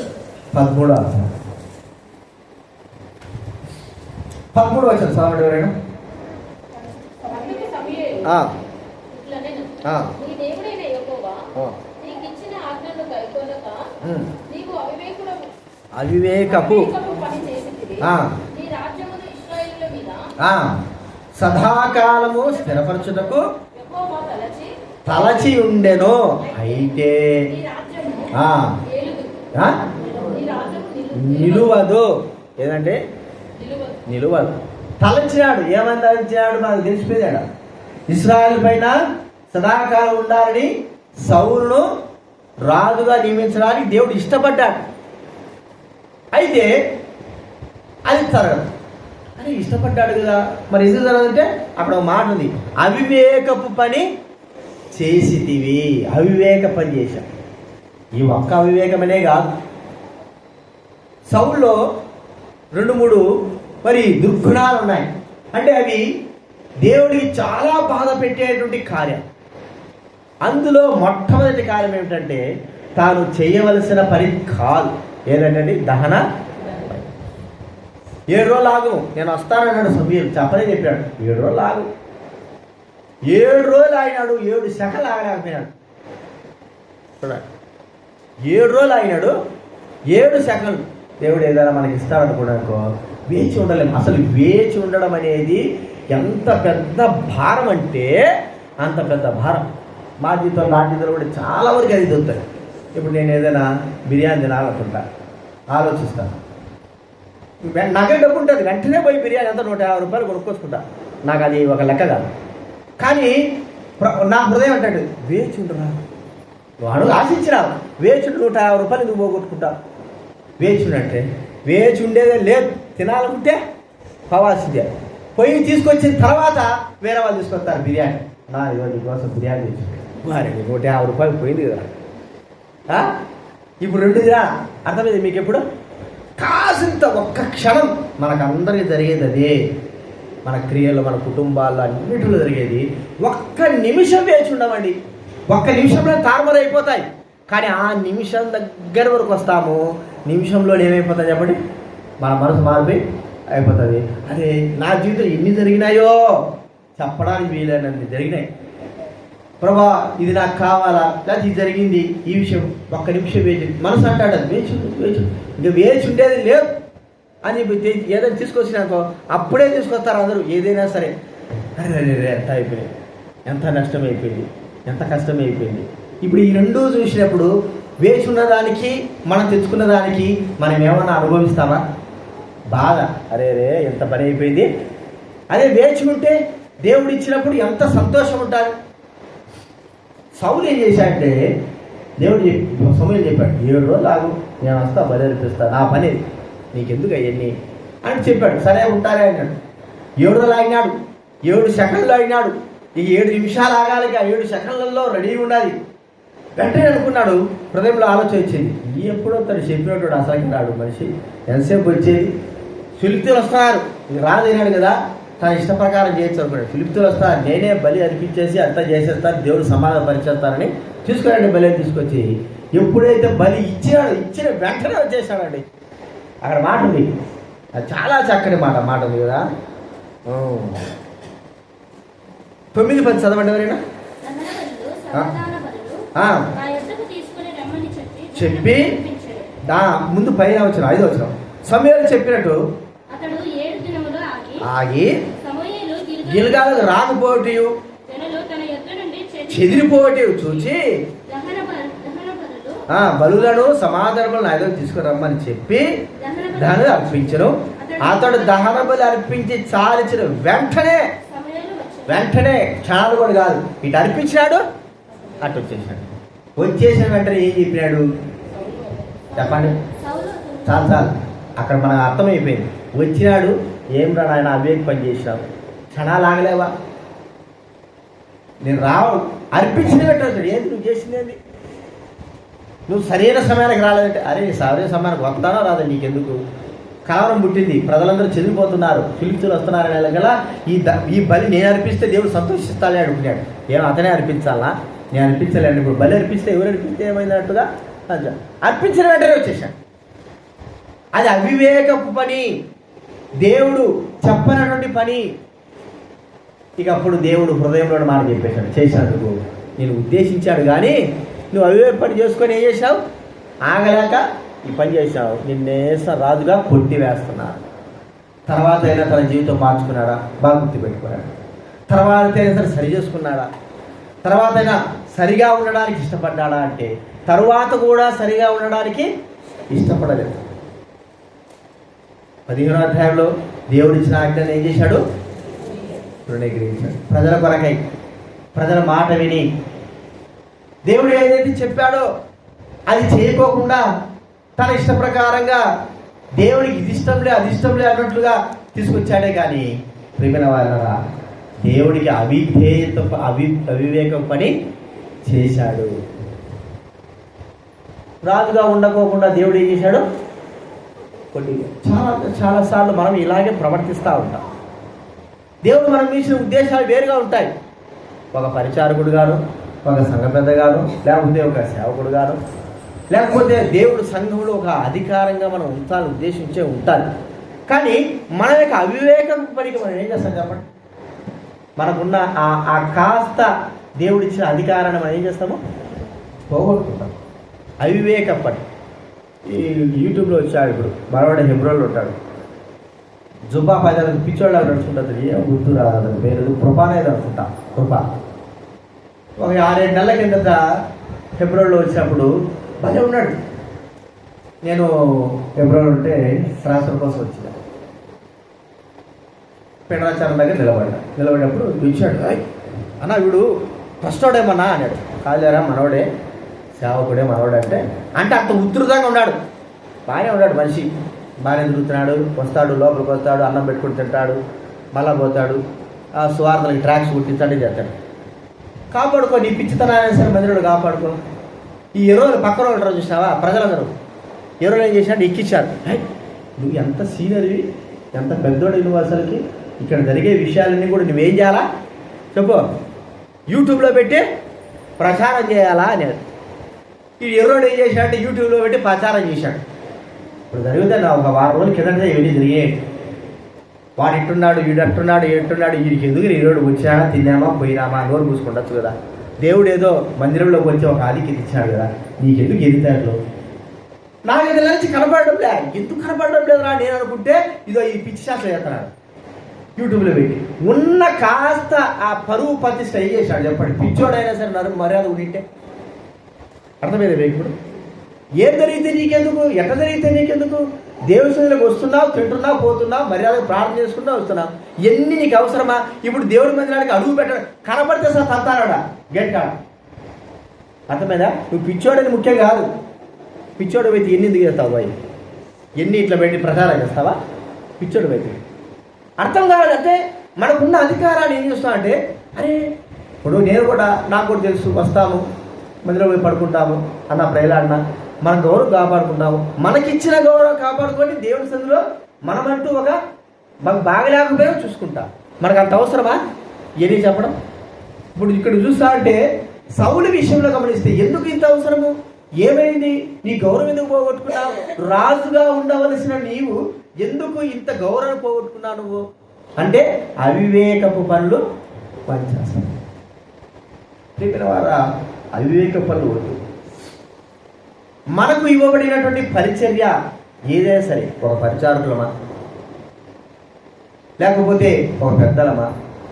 13వ అధ్యాయం 13వ వచనం చదవండి ఎవరైనా. అందుకు సమూయేలు ఇట్లనెను, నీ దేవుడైన యెహోవా నీకిచ్చిన ఆజ్ఞను కైకొనక నీవు అవివేకపు పని చేసితివి. నీ రాజ్యమును ఇశ్రాయేలుల మీద సదాకాలము స్థిరపరచుటకు యెహోవా తలచి ఉండెను. అయితే నీ రాజ్యము ఏలుదు. నీ రాజ్యము నిలువదు. ఏదంటే నిలువదు. నిలువదు. తలచినాడు. ఏమని తలచినాడు? నాకు తెలిసిపోయాడు. ఇశ్రాయేలు పైన సదాకాలం ఉండాలని సౌలును రాజుగా నియమించడానికి దేవుడు ఇష్టపడ్డాడు. అయితే అది జరగదు అని ఇష్టపడ్డాడు కదా, మరి ఎందుకు జరగదంటే అక్కడ ఒక మాట ఉంది, అవివేకపు పని చేసితివి. అవివేక పని చేశాం. ఈ ఒక్క అవివేకమనే కాదు, సౌల్లో 2-3 మరి దుర్గుణాలు ఉన్నాయి. అంటే అవి దేవుడికి చాలా బాధ పెట్టేటువంటి కార్యం. అందులో మొట్టమొదటి కార్యం ఏమిటంటే తాను చేయవలసిన పని కాదు. ఏదంటే దహన. 7 రోజులు ఆగు, నేను వస్తానన్నాడు సమూయేలు. చెప్పనే చెప్పాడు 7 రోజులు ఆగు. 7 రోజులు ఆగినాడు. 7 సెకలు ఆగలేకపోయినాడు. చూడండి, 7 రోజులు ఆగినాడు. 7 సెకలు. దేవుడు ఏదైనా మనకి ఇస్తాడనుకోవడానికో వేచి ఉండలేము. అసలు వేచి ఉండడం అనేది ఎంత పెద్ద భారం అంటే అంత పెద్ద భారం. మా జీవితంలో నా జీవితంలో కూడా చాలా వరకు అది దొరుకుతాయి. ఇప్పుడు నేను ఏదైనా బిర్యానీ తినాలనుకుంటా, ఆలోచిస్తాను. నాకే డబ్బు ఉంటుంది, వెంటనే పోయి బిర్యానీ అంతా 150 రూపాయలు కొనుక్కొచ్చుకుంటా. నాకు అది ఒక లెక్క కాదు. కానీ నా హృదయం అంటాడు వేచి ఉండరా, వాడు ఆశించినావు వేచుండు 150 రూపాయలు నువ్వు పోగొట్టుకుంటా. వేచుండంటే వేచి ఉండేదే లేదు. తినాలనుకుంటే పవాల్సిందే. పొయ్యి తీసుకొచ్చిన తర్వాత వేరే వాళ్ళు తీసుకొస్తారు బిర్యానీ. నా ఈరోజు కోసం బిర్యానీ తెచ్చి 150 రూపాయలు పోయింది కదా. ఇప్పుడు 2 దినా అర్థమైంది మీకు. ఎప్పుడు కాసింత ఒక్క క్షణం మనకందరికీ జరిగేది అదే. మన క్రియలు, మన కుటుంబాల్లో అన్నిటిలో జరిగేది. ఒక్క నిమిషం వేచి ఉండమండి. ఒక్క నిమిషంలో తారుమారు అయిపోతాయి. కానీ ఆ నిమిషం దగ్గర వరకు వస్తాము. నిమిషంలో ఏమైపోతుంది చెప్పండి, మన మనసు మారిపోయి అయిపోతుంది. అరే నా జీవితం ఎన్ని జరిగినాయో చెప్పడానికి వీలైనన్ని జరిగినాయి. ప్రభా ఇది నాకు కావాలా, లేకపోతే ఇది జరిగింది, ఈ విషయం ఒక్క నిమిషం వేచి. మనసు అంటాడు వేచి ఇంకా వేచి ఉండేది లేదు అని ఏదైనా తీసుకొచ్చినాకో అప్పుడే తీసుకొస్తారు అందరూ. ఏదైనా సరే అరే ఎంత అయిపోయింది, ఎంత నష్టం అయిపోయింది, ఎంత కష్టం అయిపోయింది. ఇప్పుడు ఈ 2 చూసినప్పుడు వేచి ఉన్నదానికి మనం తెచ్చుకున్న దానికి మనం ఏమన్నా అనుభవిస్తామా? బాధ, అరే ఎంత పని అయిపోయింది. అదే వేచి ఉంటే దేవుడు ఇచ్చినప్పుడు ఎంత సంతోషం ఉంటుంది. సౌలు ఏం చేశాడంటే దేవుడు సమూయేలు చెప్పాడు 7 రోజులు ఆగు, నేను వస్తా, బలి అర్పిస్తా, నా పని నీకెందుకు అవన్నీ అని చెప్పాడు. సరే ఉంటారే అన్నాడు. 7 రోజులు ఆగినాడు. 7 సెకండ్లు ఆగినాడు. ఇక 7 నిమిషాలు ఆగాలి. 7 సెకండ్లలో రెడీ ఉండాలి. వెంటనే అనుకున్నాడు, హృదయంలో ఆలోచన వచ్చింది, ఎప్పుడో తను చెప్పినట్టు అసలు రాడు మనిషి, ఎంతసేపు వచ్చేది. ఫిలిప్తీయులు వస్తున్నారు, ఇది రాదైనాడు కదా, తన ఇష్ట ప్రకారం చేయొచ్చు అనుకున్నాడు. ఫిలిప్తీయులు వస్తారు, నేనే బలి అర్పించేసి అంతా చేసేస్తాను, దేవుడు సమాధానం పరిచేస్తానని తీసుకురండి బలి తీసుకొచ్చి. ఎప్పుడైతే బలి ఇచ్చిన వెంటనే వచ్చేసాడండి. అక్కడ మాట ఉంది, అది చాలా చక్కని మాట ఉంది కదా. 9-10 చదవండి ఎవరైనా. చెప్పి ముందు పైన వచ్చిన 5వ వచనం, సమూయేలు చెప్పినట్టు ఆగి గిల్గాలకు రాకపోవటి చెదిరిపోవటి చూచి బలులను సమాధానములను ఆయన తీసుకురమ్మని చెప్పి దహన అర్పించను. అతడు దహన బలి అర్పించి చాలించిన వెంటనే క్షణాలు కూడా కాదు, ఇటు అర్పించినాడు, అటు వచ్చేసినాడు. వచ్చేసిన వెంటనే ఏం చెప్పినాడు చెప్పండి. చాలు అక్కడ మనకు అర్థమైపోయింది. వచ్చినాడు, ఏం రా నాయన అవివేక పని చేసినావు, క్షణాలు ఆగలేవా, నేను రావడం అర్పించిన వెంటనే ఏంటి నువ్వు చేసింది, ఏంటి నువ్వు సరైన సమయానికి రాలేదంటే, అరే సరైన సమయానికి వస్తానో రాదా నీకెందుకు, కలవరం పుట్టింది, ప్రజలందరూ చెదిరిపోతున్నారు, ఫిలిప్తీయులు వస్తున్నారనే గల ఈ బలి నేను అర్పిస్తే దేవుడు సంతోషిస్తానే అనుకున్నాడు. ఏమో అతనే అర్పించాలా, నేను అర్పించలేను. ఇప్పుడు బలి అర్పిస్తే ఎవరు అర్పిస్తే ఏమైనట్టుగా అర్పించిన వెంటనే వచ్చేసాను. అది అవివేకపు పని, దేవుడు చెప్పనటువంటి పని. ఇక అప్పుడు దేవుడు హృదయంలో మాట చెప్పేశాడు, చేసినందుకు నేను ఉద్దేశించాడు కానీ నువ్వు అవివేక పని చేసుకొని ఏం చేశావు, ఆగలేక ఈ పని చేశావు, నిన్నేస రాజుగా కొట్టి వేస్తున్నాడు. తర్వాత అయినా తన జీవితం మార్చుకున్నాడా, బాగా గుర్తుపెట్టుకున్నాడు. తర్వాత అయినా సరే సరి చేసుకున్నాడా, తర్వాత అయినా సరిగా ఉండడానికి ఇష్టపడ్డాడా అంటే తరువాత కూడా సరిగా ఉండడానికి ఇష్టపడలేదు. 15వ అధ్యాయంలో దేవుడు ఇచ్చిన ఆజ్ఞను ఏం చేశాడు, తృణీకరించాడు. ప్రజల కొరకై, ప్రజల మాట విని దేవుడు ఏదైతే చెప్పాడో అది చేయకోకుండా తన ఇష్ట ప్రకారంగా దేవుడికి ఇది ఇష్టంలే అది ఇష్టంలే అన్నట్లుగా తీసుకొచ్చాడే కానీ ప్రియమైన వాళ్ళరా దేవుడికి అవివేకం పని చేశాడు. రాజుగా ఉండకోకుండా దేవుడు ఏం చేశాడు, చాలాసార్లు మనం ఇలాగే ప్రవర్తిస్తూ ఉంటాం. దేవుడు మనం ఇచ్చిన ఉద్దేశాలు వేరుగా ఉంటాయి. ఒక పరిచారకుడు గాను, ఒక సంఘ పెద్ద గాను, లేకపోతే ఒక సేవకుడు గాను, లేకపోతే దేవుడు సంఘంలో ఒక అధికారంగా మనం ఉంచాలని ఉద్దేశించే ఉంటారు. కానీ మన యొక్క అవివేకం పనికి మనం ఏం చేస్తాం చెప్పండి, మనకున్న ఆ కాస్త దేవుడిచ్చిన అధికారాన్ని మనం ఏం చేస్తాము, పోగొట్టుకుంటాం. అవివేకం పని. ఈ యూట్యూబ్లో వచ్చాడు ఇప్పుడు మనవాడు హెబ్రోన్లో ఉంటాడు, జుబ్బా పైదాలకు పిచ్చోళ్ళ నడుచుకుంటుంది, ఏం గుర్తు రాదు పేరు, కృపానేది అనుకుంటా, కృప. ఒక 6-7 నెలల కిందట హెబ్రోన్లో వచ్చినప్పుడు భలే ఉన్నాడు. నేను హెబ్రోన్ ఉంటే ట్రాన్స్ఫర్ కోసం వచ్చిన పెండాచారం దగ్గర నిలబడినప్పుడు పిలిచాడు, అన్న వీడు ఫస్టోడేమన్నా అన్నాడు. కాలేరా మనవడే, సేవకుడే మనవడే అంటే అంత ఉధృతంగా ఉన్నాడు. బాగానే ఉన్నాడు మనిషి, బాగానే తిరుగుతున్నాడు, వస్తాడు, లోపలికి వస్తాడు, అన్నం పెట్టుకుని తింటాడు, మళ్ళా పోతాడు, ఆ స్వార్థలకి ట్రాక్స్ కుట్టించాడు, చేస్తాడు. కాపాడుకో, నీ పిచ్చితనాన్ని సరే మందిరుడు కాపాడుకో. ఈ ఎరువులు పక్కన ఉంటారు చూసినావా, ప్రజలందరూ ఎరువులు ఏం చేశాడు, ఎక్కించాడు. నువ్వు ఎంత సీనియర్వి, ఎంత పెద్దోడు నువ్వు, అసలుకి ఇక్కడ జరిగే విషయాలన్నీ కూడా నువ్వేం చేయాలా చెప్పు, యూట్యూబ్లో పెట్టి ప్రచారం చేయాలా అనేది. ఈ ఎరువుడు ఏం చేశాడంటే యూట్యూబ్లో పెట్టి ప్రచారం చేశాడు. ఇప్పుడు జరిగితే నా ఒక 10 రోజుల కిందటే ఇవన్నీ జరిగాయి. వాడు ఇట్టున్నాడు, వీడు అట్టున్నాడు, ఎట్టున్నాడు, వీడికి ఎందుకు ఈరోడు వచ్చాడా, తిన్నామా పోయినామా, నోరు పూసుకుంటచ్చు కదా. దేవుడు ఏదో మందిరంలోకి వచ్చి ఒక ఆధిక్యత ఇచ్చాడు కదా, నీకెందుకు ఎదుగుతాడు, నాకు ఇది నుంచి కనపడడం లే, ఎందుకు కనపడడం లేదురా నేను అనుకుంటే ఇదో ఈ పిచ్చి శాస్త్రం చేస్తున్నాడు యూట్యూబ్లో పెట్టి. ఉన్న కాస్త ఆ పరువు ప్రతిష్ట ఏం చేశాడు చెప్పండి, పిచ్చోడైనా సరే నరు మర్యాద ఉండింటే అర్థమైంది. ఇప్పుడు ఏం జరిగితే నీకెందుకు, ఎట్లా జరిగితే నీకెందుకు, దేవుని సన్నిధిలోకి వస్తున్నావు, తింటున్నావు, పోతున్నావు, మర్యాద ప్రార్థన చేసుకుంటూ వస్తున్నావు, ఎన్ని నీకు అవసరమా? ఇప్పుడు దేవుడి మందిరానికి అడుగు పెట్టడం కనపడితే సార్ తంతాడా గేట్ కాడ, అర్థమైందా? నువ్వు పిచ్చోడని ముఖ్యం కాదు, పిచ్చోడు అయితే ఎన్ని ఎందుకు చేస్తావు బాయ్, ఎన్ని ఇట్లా పెట్టి ప్రచారం చేస్తావా, పిచ్చోడు అయితే అర్థం కావాలంటే మనకున్న అధికారాన్ని ఏం చేస్తావు అంటే, అరే ఇప్పుడు నేను కూడా, నాకు కూడా తెలుసు, వస్తాము మందిలో పోయి పడుకుంటాము అన్న ప్రయలాడిన మన గౌరవం కాపాడుకుంటాము, మనకిచ్చిన గౌరవం కాపాడుకొని దేవుని సందులో మనమంటూ ఒక మాకు బాగలేకపోయినా చూసుకుంటాం. మనకు అంత అవసరమా ఏది చెప్పడం? ఇప్పుడు ఇక్కడ చూస్తా అంటే సౌలు విషయంలో గమనిస్తే ఎందుకు ఇంత అవసరము, ఏమైంది, నీ గౌరవం ఎందుకు పోగొట్టుకున్నావు, రాజుగా ఉండవలసిన నీవు ఎందుకు ఇంత గౌరవం పోగొట్టుకున్నావు నువ్వు అంటే అవివేకపు పనులు పనిచేస్తావు. చెప్పిన వారా అవివేక పనులు వద్దు. మనకు ఇవ్వబడినటువంటి పరిచర్య ఏదైనా సరే, ఒక పరిచారకులమా, లేకపోతే ఒక పెద్దలమా,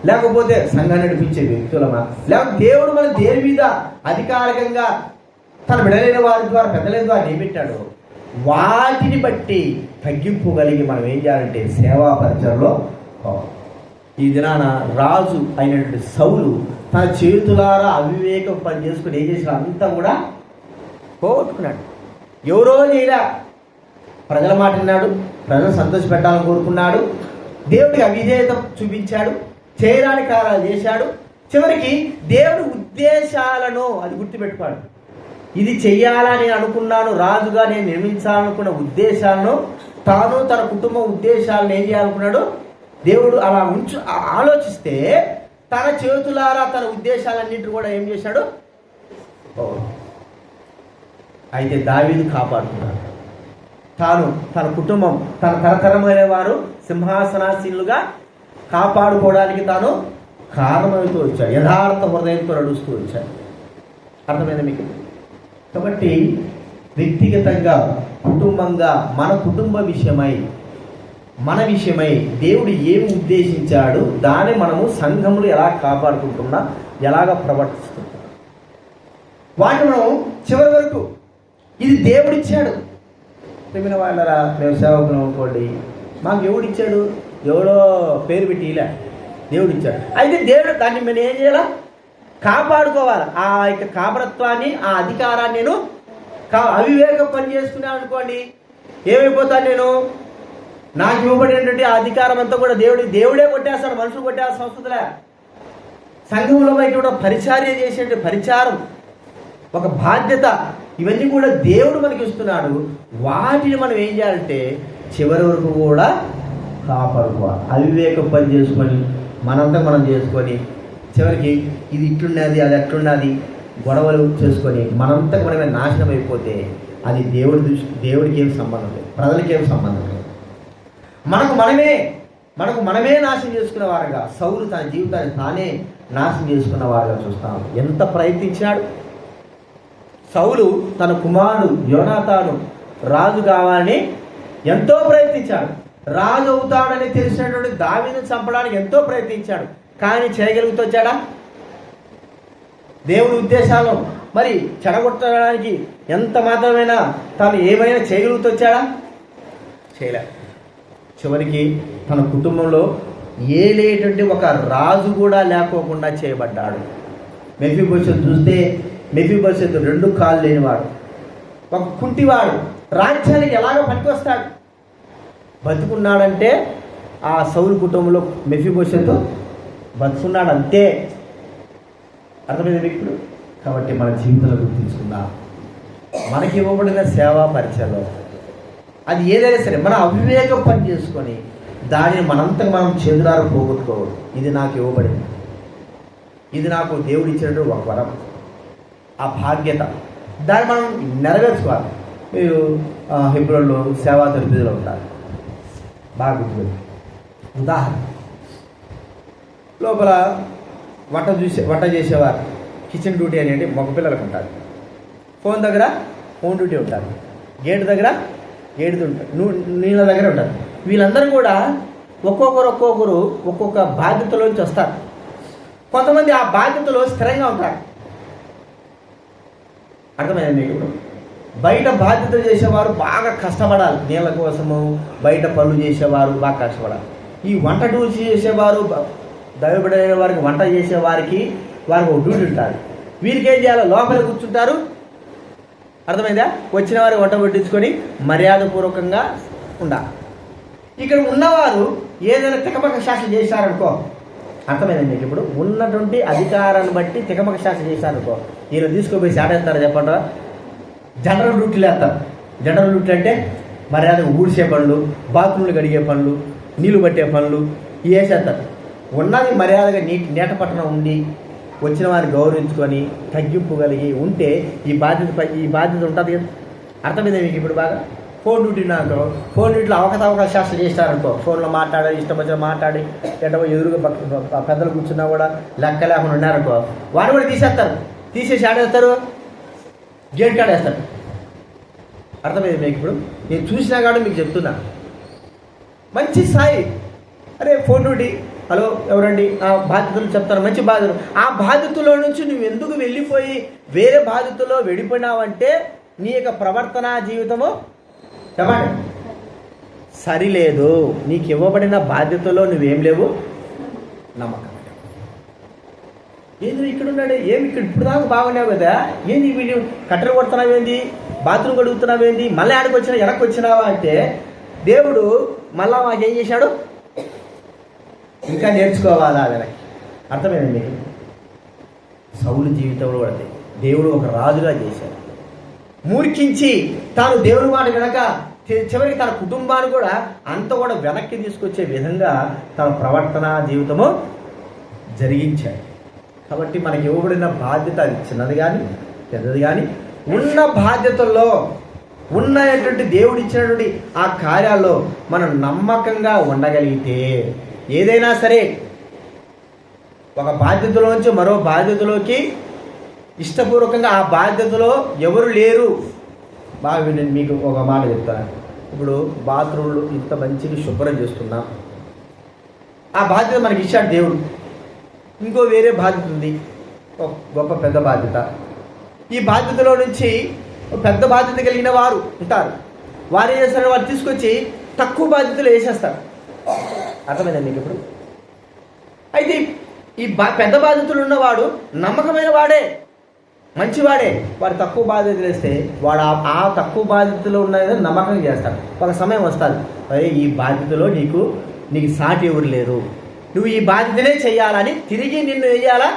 లేకపోతే సంఘాన్ని నడిపించే వ్యక్తులమా, లేకపోతే దేవుడు మన దేని మీద అధికారికంగా తన బిడలైన వారి ద్వారా పెద్దలైన ద్వారా నియమించాడు, వాటిని బట్టి తగ్గింపు కలిగి మనం ఏం చేయాలంటే సేవా పరిచయలో. ఈ దినాన రాజు అయినటువంటి సౌలు తన చేతులారా అవివేకం పని చేసుకుని ఏం చేసిన అంతా కూడా పోగొట్టుకున్నాడు. ఎవరో చేయరా, ప్రజల మాట విన్నాడు, ప్రజలు సంతోష పెట్టాలని కోరుకున్నాడు, దేవుడికి అవిధేయత చూపించాడు, చేయరాని కార్యాలు చేశాడు. చివరికి దేవుడి ఉద్దేశాలను అది గుర్తుపెట్టుకోడు, ఇది చెయ్యాలని అనుకున్నాను, రాజుగా నేను నిర్మించాలనుకున్న ఉద్దేశాలను, తాను తన కుటుంబ ఉద్దేశాలను ఏం చేయాలనుకున్నాడు, దేవుడు అలా ఆలోచిస్తే తన చేతులారా తన ఉద్దేశాలన్నింటినీ కూడా ఏం చేశాడు. అయితే దావీదు కాపాడుకున్నాడు. తాను తన కుటుంబం తన తరతరమైన వారు సింహాసనాసీనులుగా కాపాడుకోవడానికి తాను కారణమవుతూ వచ్చాడు. యథార్థ హృదయంతో నడుస్తూ వచ్చాడు. అర్థమైంది మీకు? కాబట్టి వ్యక్తిగతంగా కుటుంబంగా మన కుటుంబ విషయమై మన విషయమై దేవుడు ఏమి ఉద్దేశించాడు దాన్ని మనము సంఘములు ఎలా కాపాడుకుంటున్నా ఎలాగ ప్రవర్తిస్తున్నా వాటిని మనం చివరి వరకు ఇది దేవుడిచ్చాడు. ప్రేమిన వాళ్ళరా, మేము సేవకులు అనుకోండి, మాకు ఎవడిచ్చాడు? ఎవడో పేరు పెట్టి ఇలా దేవుడిచ్చాడు. అయితే దేవుడు దాన్ని మేము ఏం చేయాలా? కాపాడుకోవాలి. ఆ యొక్క కాపరత్వాన్ని ఆ అధికారాన్ని నేను అవివేకం పని చేసుకున్నాను అనుకోండి, ఏమైపోతాను నేను? నాకు ఇవ్వబడినటువంటి ఆ అధికారం అంతా కూడా దేవుడే కొట్టేస్తాడు. మనుషులు కొట్టేయాల్సిన అవసరంలే. సంఘంలో బయట కూడా పరిచార్య చేసే పరిచారం ఒక బాధ్యత, ఇవన్నీ కూడా దేవుడు మనకి ఇస్తున్నాడు. వాటిని మనం ఏం చేయాలంటే చివరి వరకు కూడా కాపాడుకోవాలి. అవివేకం పని చేసుకొని మనంతా మనం చేసుకొని చివరికి ఇది ఇట్లున్నది అది అట్లున్నది గొడవలు చేసుకొని మనంతా మనమే నాశనం అయిపోతే అది దేవుడికి ఏం సంబంధం లేదు, ప్రజలకి ఏం సంబంధం లేదు. మనకు మనమే నాశనం చేసుకున్న వారుగా సౌలు తన జీవితాన్ని తానే నాశనం చేసుకున్న వారుగా చూస్తాం. ఎంత ప్రయత్నించాడు సౌలు. తన కుమారుడు యోనాతాను రాజు కావాలని ఎంతో ప్రయత్నించాడు. రాజు అవుతాడని తెలిసినటువంటి దావీదును చంపడానికి ఎంతో ప్రయత్నించాడు. కానీ చేయగలుగుతూ వచ్చాడా? దేవుని ఉద్దేశాలను మరి చెడగొట్టడానికి ఎంత మాత్రమైనా తాను ఏమైనా చేయగలుగుతూ వచ్చాడా? చేయలే. చివరికి తన కుటుంబంలో ఏలేటువంటి ఒక రాజు కూడా లేకోకుండా చేయబడ్డాడు. మెఫీబోషెతు చూస్తే మెఫీబోషెతు 2 కాళ్ళు లేనివాడు, ఒక కుంటివాడు, రాజ్యానికి ఎలాగో పనికొస్తాడు. బతుకున్నాడంటే ఆ సౌలు కుటుంబంలో మెఫీబోషెతు బతుకున్నాడు అంతే. అర్థమైంది ఇప్పుడు? కాబట్టి మన జీవితంలో గుర్తించుకుందాం. మనకి ఇవ్వబడిన సేవా పరిచయంలో అది ఏదైనా సరే మన అవివేకం పని చేసుకొని దానిని మనంతకు మనం చేదురారు పోగొట్టుకోవద్దు. ఇది నాకు ఇవ్వబడింది, ఇది నాకు దేవుడు ఇచ్చినట్టు ఒక వరం, ఆ బాధ్యత, దాన్ని మనం నెరవేర్చుకోవాలి. మీరు హెబ్రోన్లో సేవా తరగతిలో ఉంటారు, బాగా గుర్తుపెట్టు. ఉదాహరణ, లోపల వంట చేసేవారు కిచెన్ డ్యూటీ అనేది మగపిల్లలకు ఉంటుంది. ఫోన్ డ్యూటీ ఉంటుంది. గేటు దగ్గర నీళ్ళ దగ్గర ఉంటారు. వీళ్ళందరూ కూడా ఒక్కొక్కరు ఒక్కొక్క బాధ్యతలోంచి వస్తారు. కొంతమంది ఆ బాధ్యతలో స్థిరంగా ఉంటారు. అర్థమైంది మీకు? ఇప్పుడు బయట బాధ్యతలు చేసేవారు బాగా కష్టపడాలి, నీళ్ళ కోసము బయట పనులు చేసేవారు బాగా కష్టపడాలి. ఈ వంట డ్యూటీ చేసేవారు దైవబడిన వారికి, వంట చేసేవారికి వారికి ఒక డ్యూటీ ఉంటారు. వీరికి ఏం చేయాలో లోపల కూర్చుంటారు. అర్థమైందా? వచ్చిన వారికి వంట పట్టించుకొని మర్యాదపూర్వకంగా ఉండాలి. ఇక్కడ ఉన్నవారు ఏదైనా తికమక శాస్త్రం చేశారనుకో, అర్థమైంది మీకు? ఇప్పుడు ఉన్నటువంటి అధికారాన్ని బట్టి తికమక శాస్త్రం చేశారనుకో, ఈయన తీసుకుపోయి ఆడేస్తారా చెప్పండి? జనరల్ డ్యూటీలు వేస్తారు. జనరల్ డ్యూటీ అంటే మర్యాదగా ఊడ్చే పనులు, బాత్రూమ్లు కడిగే పనులు, నీళ్లు పట్టే పనులు ఇవి వేసేస్తారు. ఉన్నది మర్యాదగా నీట పట్టణం ఉండి వచ్చిన వారిని గౌరవించుకొని తగ్గింపు కలిగి ఉంటే ఈ బాధ్యత ఉంటుంది కదా. అర్థమైంది మీకు ఇప్పుడు బాగా? ఫోన్ డ్యూటీ నాకు ఫోన్ డ్యూటీలో అవకతవక శాస్త్రం చేస్తారనుకో, ఫోన్లో మాట్లాడి ఇష్టం వచ్చిన మాట్లాడి ఎటో ఎదురుగా పెద్దలు కూర్చున్నా కూడా లెక్క లేకుండా ఉన్నారనుకో, వారు కూడా తీసేస్తారు. తీసేసి ఆడేస్తారు, గేట్ కార్డ్ వేస్తారు. అర్థమైంది మీకు ఇప్పుడు? నేను చూసినా కాబట్టి మీకు చెప్తున్నా. మంచి స్థాయి. అరే ఫోన్ డ్యూటీ, హలో ఎవరండి, ఆ బాధ్యతలు చెప్తారు, మంచి బాధ్యతలు. ఆ బాధ్యతలో నుంచి నువ్వు ఎందుకు వెళ్ళిపోయి వేరే బాధ్యతలో వెళ్ళిపోయినావంటే నీ యొక్క ప్రవర్తన జీవితము చెప్పండి సరిలేదు. నీకు ఇవ్వబడిన బాధ్యతలో నువ్వేం లేవు, నమ్మకం. ఏంది ఇక్కడ ఉన్నాడు, ఏమి ఇక్కడ ఇప్పుడు దాకా బాగున్నావు కదా, ఏంది వీడియో కట్టెలు కొడుతున్నావేంది, బాత్రూమ్ కడుగుతున్నావేంది, మళ్ళీ ఆడికి వచ్చినా వెనక్కి వచ్చినావా అంటే దేవుడు మళ్ళా మాకేం చేశాడు, ఇంకా నేర్చుకోవాలా వెనక్కి. అర్థమైంది మీకు? సౌలు జీవితంలో కూడా దేవుడు ఒక రాజుగా చేశాడు. మూర్ఖించి తాను దేవుని మాట వెనక చివరికి తన కుటుంబాన్ని కూడా అంత కూడా వెనక్కి తీసుకొచ్చే విధంగా తన ప్రవర్తన జీవితము జరిగించాడు. కాబట్టి మనకి ఇవ్వబడిన బాధ్యత అది చిన్నది కానీ పెద్దది కానీ ఉన్న బాధ్యతల్లో ఉన్నటువంటి దేవుడు ఇచ్చినటువంటి ఆ కార్యాల్లో మనం నమ్మకంగా ఉండగలిగితే ఏదైనా సరే ఒక బాధ్యతలోంచి మరో బాధ్యతలోకి ఇష్టపూర్వకంగా ఆ బాధ్యతలో ఎవరు లేరు. బాగా నేను మీకు ఒక మాట చెప్తాను. ఇప్పుడు బాత్రూంలు ఇంత మంచిగా శుభ్రం చేస్తున్నాం, ఆ బాధ్యత మనకి ఇచ్చాడు దేవుడు. ఇంకో వేరే బాధ్యత ఉంది, ఒక గొప్ప పెద్ద బాధ్యత. ఈ బాధ్యతలో నుంచి పెద్ద బాధ్యత కలిగిన వారు ఉంటారు. వారు ఏం చేస్తారు, వారు తీసుకొచ్చి తక్కువ బాధ్యతలు వేసేస్తారు. అర్థమైందండి మీకు ఇప్పుడు? అయితే ఈ పెద్ద బాధ్యతలు ఉన్నవాడు నమ్మకమైన వాడే, మంచివాడే. వాడు తక్కువ బాధ్యతలు వేస్తే వాడు ఆ తక్కువ బాధ్యతలో ఉన్నది నమ్మకం చేస్తాడు. ఒక సమయం వస్తుంది, అరే ఈ బాధ్యతలో నీకు సాటి ఎవరు లేరు, నువ్వు ఈ బాధ్యతనే చెయ్యాలని తిరిగి నిన్ను వేయాలా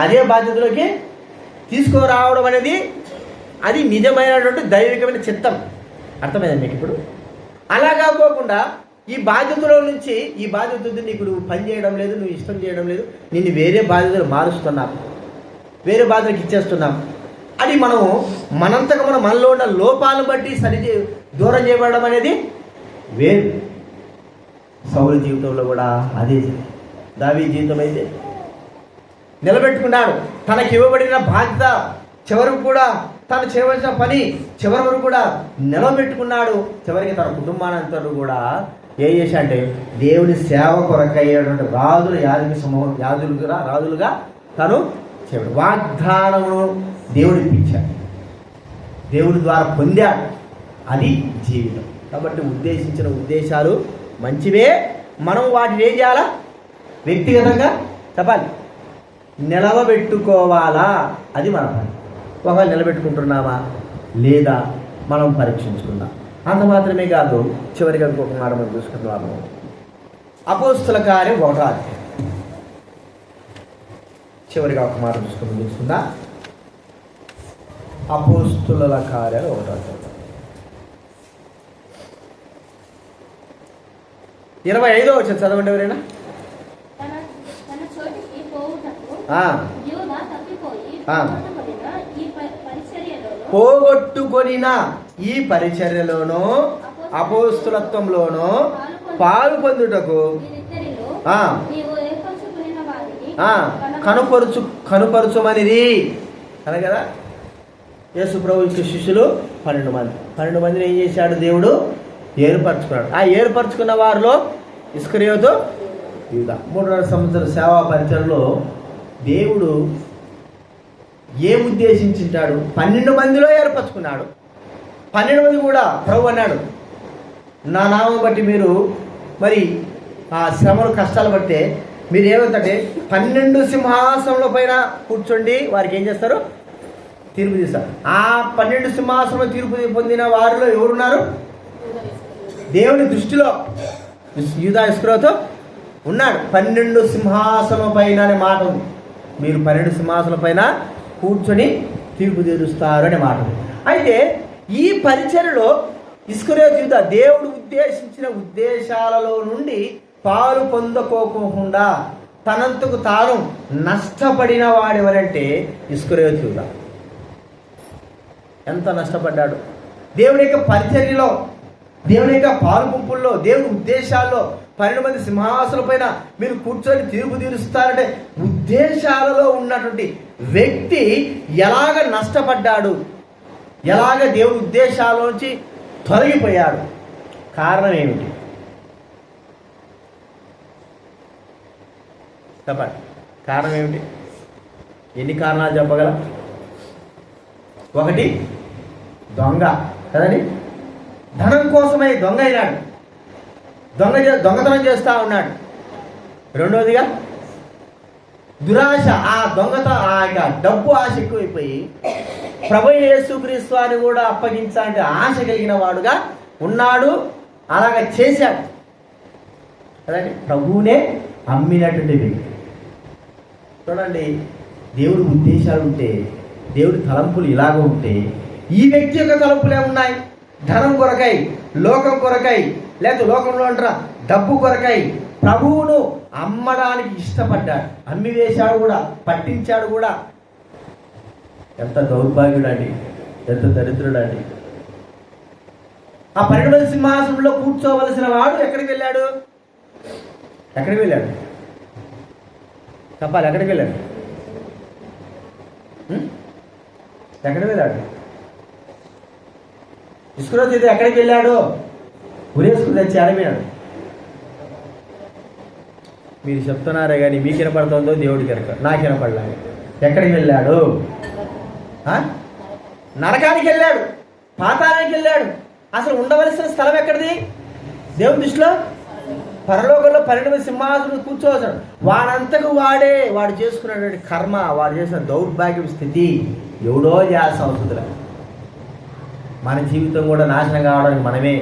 అదే బాధ్యతలోకి తీసుకురావడం అనేది అది నిజమైనటువంటి దైవికమైన చిత్తం. అర్థమైంది మీకు ఇప్పుడు? అలా కాకోకుండా ఈ బాధ్యతలో నుంచి ఈ బాధ్యత నీకు నువ్వు పని చేయడం లేదు, నువ్వు ఇష్టం చేయడం లేదు, నిన్ను వేరే బాధ్యతలు మారుస్తున్నాం, వేరే బాధ్యతలకు ఇచ్చేస్తున్నాం అని మనంతగా మనలో ఉన్న లోపాలను బట్టి దూరం చేయబడడం అనేది వేరు. సౌలు జీవితంలో కూడా అదే, దావీదు జీవితం అయితే నిలబెట్టుకున్నాడు. తనకి ఇవ్వబడిన బాధ్యత చివరికి కూడా తను చేయవలసిన పని చివరి వరకు కూడా నిలబెట్టుకున్నాడు. చివరికి తన కుటుంబానంతా కూడా ఏం చేశాడంటే దేవుని సేవ కొరకయ్యేటువంటి రాజులుగా తను వాగ్దానమును దేవుడు ఇప్పించాడు, దేవుడి ద్వారా పొందాడు. అది జీవితం. కాబట్టి ఉద్దేశించిన ఉద్దేశాలు మంచివే, మనం వాటిని ఏం చేయాలా, వ్యక్తిగతంగా చెప్పాలి, నిలవబెట్టుకోవాలా. అది మన పని. ఒకవేళ నిలబెట్టుకుంటున్నామా లేదా మనం పరీక్షించుకుందాం. అంత మాత్రమే కాదు, చివరిగా ఇంకొక మాట మనం చూసుకుంటున్నాము. అపోస్తుల కార్యం 1వ అధ్యాయం చివరిగా ఒక మాట చూసుకుందా. అపోస్తుల కార్యాలు 1వ అధ్యాయం 25వ వచనం చదవండి ఎవరైనా. పోగొట్టుకొనిన ఈ పరిచర్యలోనూ అపోస్తులత్వంలోనూ పాలు పొందుటకు కనుపరుచుమనిది అనే కదా. యేసు ప్రభు శిష్యులు 12 మందిని ఏం చేశాడు, దేవుడు ఏర్పరచుకున్నాడు. ఆ ఏర్పరచుకున్న వారిలో ఇస్కరియోతు యూదా. 3.5 సంవత్సరాల సేవా పరిచయంలో దేవుడు ఏం ఉద్దేశించింటాడు, 12 మందిలో ఏర్పరచుకున్నాడు. 12 మంది కూడా ప్రభు అన్నాడు, నా నామం బట్టి మీరు మరి ఆ శ్రమలు కష్టాలు బట్టే మీరు ఏమవుతుంటే 12 సింహాసనముల పైన కూర్చోండి, వారికి ఏం చేస్తారు, తీర్పు తీస్తారు. ఆ 12 సింహాసనంలో తీర్పు పొందిన వారిలో ఎవరున్నారు, దేవుని దృష్టిలో యూదా ఇస్కరియోతు ఉన్నాడు. 12 సింహాసనం పైన అనే మాట ఉంది. మీరు 12 సింహాసనం పైన కూర్చొని తీర్పు తీరుస్తారు అనే మాట ఉంది. అయితే ఈ పరిచర్యలో ఇస్కరియోతు యూదా దేవుడు ఉద్దేశించిన ఉద్దేశాలలో నుండి పాలు పొందుకోకుండా తనంతకు తాను నష్టపడిన వాడెవరంటే ఇస్కరియోతు యూదా. ఎంత నష్టపడ్డాడు దేవుని యొక్క పరిచర్యలో, దేవుని యొక్క పాలు గుంపుల్లో, దేవుని ఉద్దేశాల్లో. 12 మంది సింహాసనం పైన మీరు కూర్చొని తీర్పు తీరుస్తారంటే ఉద్దేశాలలో ఉన్నటువంటి వ్యక్తి ఎలాగ నష్టపడ్డాడు, ఎలాగ దేవుని ఉద్దేశాల్లోంచి తొలగిపోయాడు, కారణం ఏమిటి చెప్పండి. కారణం ఏమిటి? ఎన్ని కారణాలు చెప్పగలం? 1 దొంగ కదండి, ధనం కోసమై దొంగ అయినాడు, దొంగతనం చేస్తూ ఉన్నాడు. 2వదిగా దురాశ, ఆ డబ్బు ఆశ ఎక్కువైపోయి ప్రభువైన యేసుక్రీస్తు వారిని కూడా అప్పగించాలంటే ఆశ కలిగిన వాడుగా ఉన్నాడు. అలాగ చేశాడు కదండి, ప్రభువునే అమ్మినటువంటి వ్యక్తి. చూడండి, దేవుడి ఉద్దేశాలు ఉంటే, దేవుడి తలంపులు ఇలాగ ఉంటే, ఈ వ్యక్తి యొక్క తలంపులే ఉన్నాయి. ధనం కొరకై, లోకం కొరకై, లేకపోతే లోకంలో అంటారా డబ్బు కొరకై ప్రభువును అమ్మడానికి ఇష్టపడ్డాడు, అమ్మి వేశాడు కూడా, పట్టించాడు కూడా. ఎంత దౌర్భాగ్యుడండి, ఎంత దరిద్రుడండి. ఆ 12 మంది సింహాసనంలో కూర్చోవలసిన వాడు ఎక్కడికి వెళ్ళాడు? ఎక్కడికి వెళ్ళాడు చెప్పాలి? ఎక్కడికి వెళ్ళాడు? ఎక్కడికి వెళ్ళాడు? ఇస్కరియోతు అయితే ఎక్కడికి వెళ్ళాడు? ఉరేసుకుని తెచ్చి అడిగినాడు. మీరు చెప్తున్నారే కానీ మీకు వినపడుతుందో దేవుడికి కనుక, నాకు వినపడలేదు. ఎక్కడికి వెళ్ళాడు? నరకానికి వెళ్ళాడు, పాతాళానికి వెళ్ళాడు. అసలు ఉండవలసిన స్థలం ఎక్కడిది దేవుని దృష్టిలో? పరలోకంలో 12 మంది సింహాసనం కూర్చోవచ్చాడు. వాడంతకు వాడు చేసుకున్నటువంటి కర్మ, వాడు చేసిన దౌర్భాగ్యం స్థితి ఎవడో చేయాల్సిన అవసరం లేదు. మన జీవితం కూడా నాశనం కావడానికి మనమే.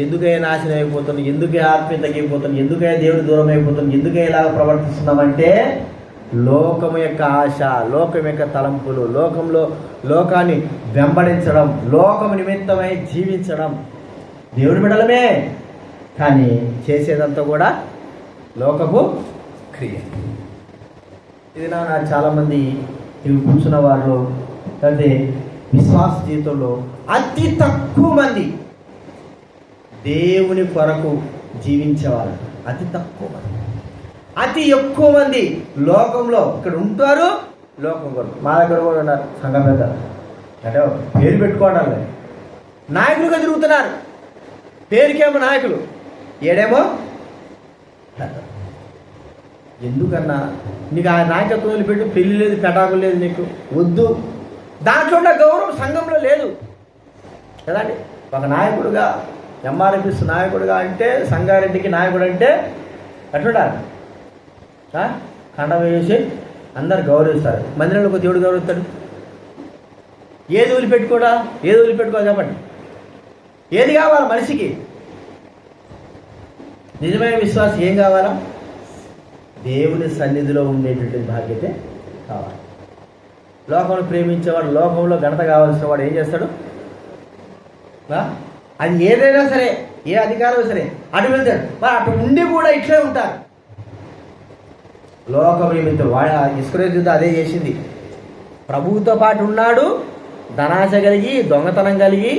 ఎందుకే నాశనం అయిపోతుంది, ఎందుకే ఆత్మీయ తగ్గిపోతుంది, ఎందుకే దేవుడు దూరం అయిపోతుంది, ఎందుకే ఇలాగ ప్రవర్తిస్తున్నామంటే లోకం యొక్క ఆశ, లోకం యొక్క తలంపులు, లోకాన్ని వెంబడించడం, లోకం నిమిత్తమై జీవించడం. దేవుడి బిడ్డలమే కానీ చేసేదంతా కూడా లోకపు క్రియ. ఇది నా చాలామంది ఇవి కూర్చున్న వాళ్ళు అయితే విశ్వాస జీవితంలో అతి తక్కువ మంది దేవుని కొరకు జీవించేవాళ్ళు. అతి తక్కువ మంది. అతి ఎక్కువ మంది లోకంలో ఇక్కడ ఉంటారు. లోకం కొరకు మా దగ్గర కూడా ఉన్నారు సంఘ పెద్ద అంటే పేరు పెట్టుకోవడం లేదు, నాయకులుగా తిరుగుతున్నారు. పేరుకేమో నాయకులు, ఏడేమో ఎందుకన్నా నీకు ఆ నాయకత్వం వదిలిపెట్టి పెళ్లి లేదు, పెటాకులు లేదు, నీకు వద్దు. దాంట్లో ఉన్న గౌరవం సంఘంలో లేదు కదండి. ఒక నాయకుడుగా ఎంఆర్ఎంఎస్ నాయకుడుగా అంటే, సంగారెడ్డికి నాయకుడు అంటే ఎట్లుండాలి? కండ వేసి అందరు గౌరవిస్తారు. మందిరంలో దేవుడు గౌరవిస్తాడు. ఏది వదిలిపెట్టుకోడా? ఏది వదిలిపెట్టుకోవాలి చెప్పండి? ఏది కావాలా మనిషికి? నిజమైన విశ్వాసం ఏం కావాలా? దేవుని సన్నిధిలో ఉండేటువంటి బాధ్యతే కావాలి. లోకంలో ప్రేమించేవాడు, లోకంలో ఘనత కావాల్సిన వాడు ఏం చేస్తాడు? అది ఏదైనా సరే, ఏ అధికారం సరే అటు వెళ్తాడు. మరి అటు ఉండి కూడా ఇట్లే ఉంటారు. లోకం నిమిత్తం ఇస్కరియోతు అదే చేసింది. ప్రభువుతో పాటు ఉన్నాడు, ధనాశ కలిగి, దొంగతనం కలిగి,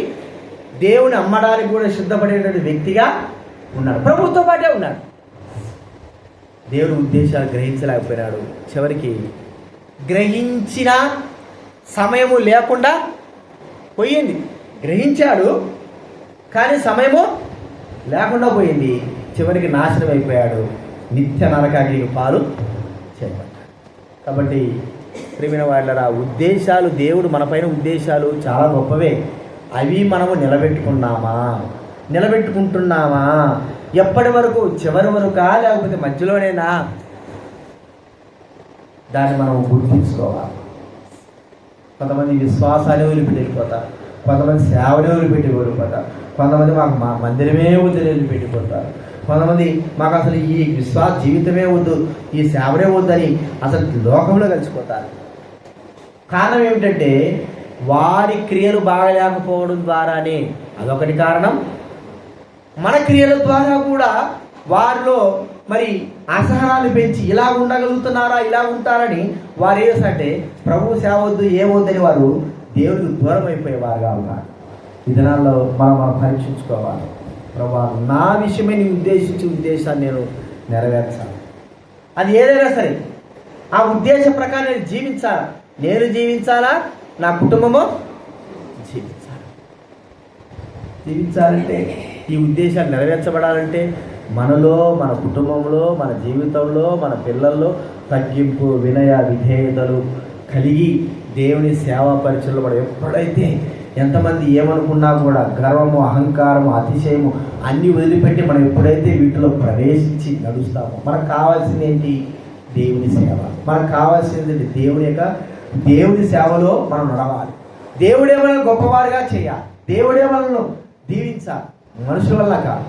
దేవుని అమ్మడానికి కూడా సిద్ధపడేటువంటి వ్యక్తిగా ఉన్నాడు. ప్రభువుతో పాటే ఉన్నాడు. దేవుడి ఉద్దేశాలు గ్రహించలేకపోయినాడు. చివరికి గ్రహించిన సమయము లేకుండా పోయింది. గ్రహించాడు కానీ సమయము లేకుండా పోయింది. చివరికి నాశనం అయిపోయాడు. నిత్య నరకాగ్నికి పాలు చేపట్టాడు. కాబట్టి ప్రియమైన వాళ్ళరా, ఉద్దేశాలు, దేవుడు మనపైన ఉద్దేశాలు చాలా గొప్పవే. అవి మనము నిలబెట్టుకుంటున్నామా? ఎప్పటి వరకు? చివరి వరకా లేకపోతే మధ్యలోనేనా? దాన్ని మనం గుర్తించుకోవాలి. కొంతమంది విశ్వాసాన్ని వదిలిపెట్టి వెళ్ళిపోతారు, కొంతమంది సేవనే వదిలిపెట్టి వెళ్ళిపోతారు, కొంతమంది మాకు మా మందిరమే వద్దు వదిలిపెట్టిపోతారు, కొంతమంది మాకు అసలు ఈ విశ్వాస జీవితమే వద్దు, ఈ సేవనే వద్దని అసలు లోకంలో కలిసిపోతారు. కారణం ఏమిటంటే వారి క్రియలు బాగలేకపోవడం ద్వారానే. అదొకటి కారణం. మన క్రియల ద్వారా కూడా వారిలో మరి అసహనాన్ని పెంచి ఇలా ఉండగలుగుతున్నారా, ఇలా ఉంటారని వారు ఏం చేస్తారంటే ప్రభు సేవ వద్దు, ఏమొద్దని వారు దేవుడికి దూరం అయిపోయేవారుగా ఉన్నారు. ఈ దినాల్లో మనం పరీక్షించుకోవాలి. ప్రభు నా విషయమే నీ ఉద్దేశించి ఉద్దేశాన్ని నేను నెరవేర్చాలి. అది ఏదైనా సరే ఆ ఉద్దేశ ప్రకారం నేను జీవించాలా, నేను జీవించాలా, నా కుటుంబము జీవించాలంటే ఈ ఉద్దేశాలు నెరవేర్చబడాలంటే మనలో, మన కుటుంబంలో, మన జీవితంలో, మన పిల్లల్లో తగ్గింపు, వినయ, విధేయతలు కలిగి దేవుని సేవా పరిచయంలో మనం ఎప్పుడైతే ఎంతమంది ఏమనుకున్నా కూడా గర్వము, అహంకారము, అతిశయము అన్నీ వదిలిపెట్టి మనం ఎప్పుడైతే వీటిలో ప్రవేశించి నడుస్తామో మనకు కావాల్సింది ఏంటి? దేవుని సేవ. మనకు కావాల్సింది దేవుని సేవలో మనం నడవాలి. దేవుడే మనల్ని గొప్పవారుగా చేయాలి, దేవుడే మనల్ని దీవించాలి, మనుషుల వల్ల కాదు.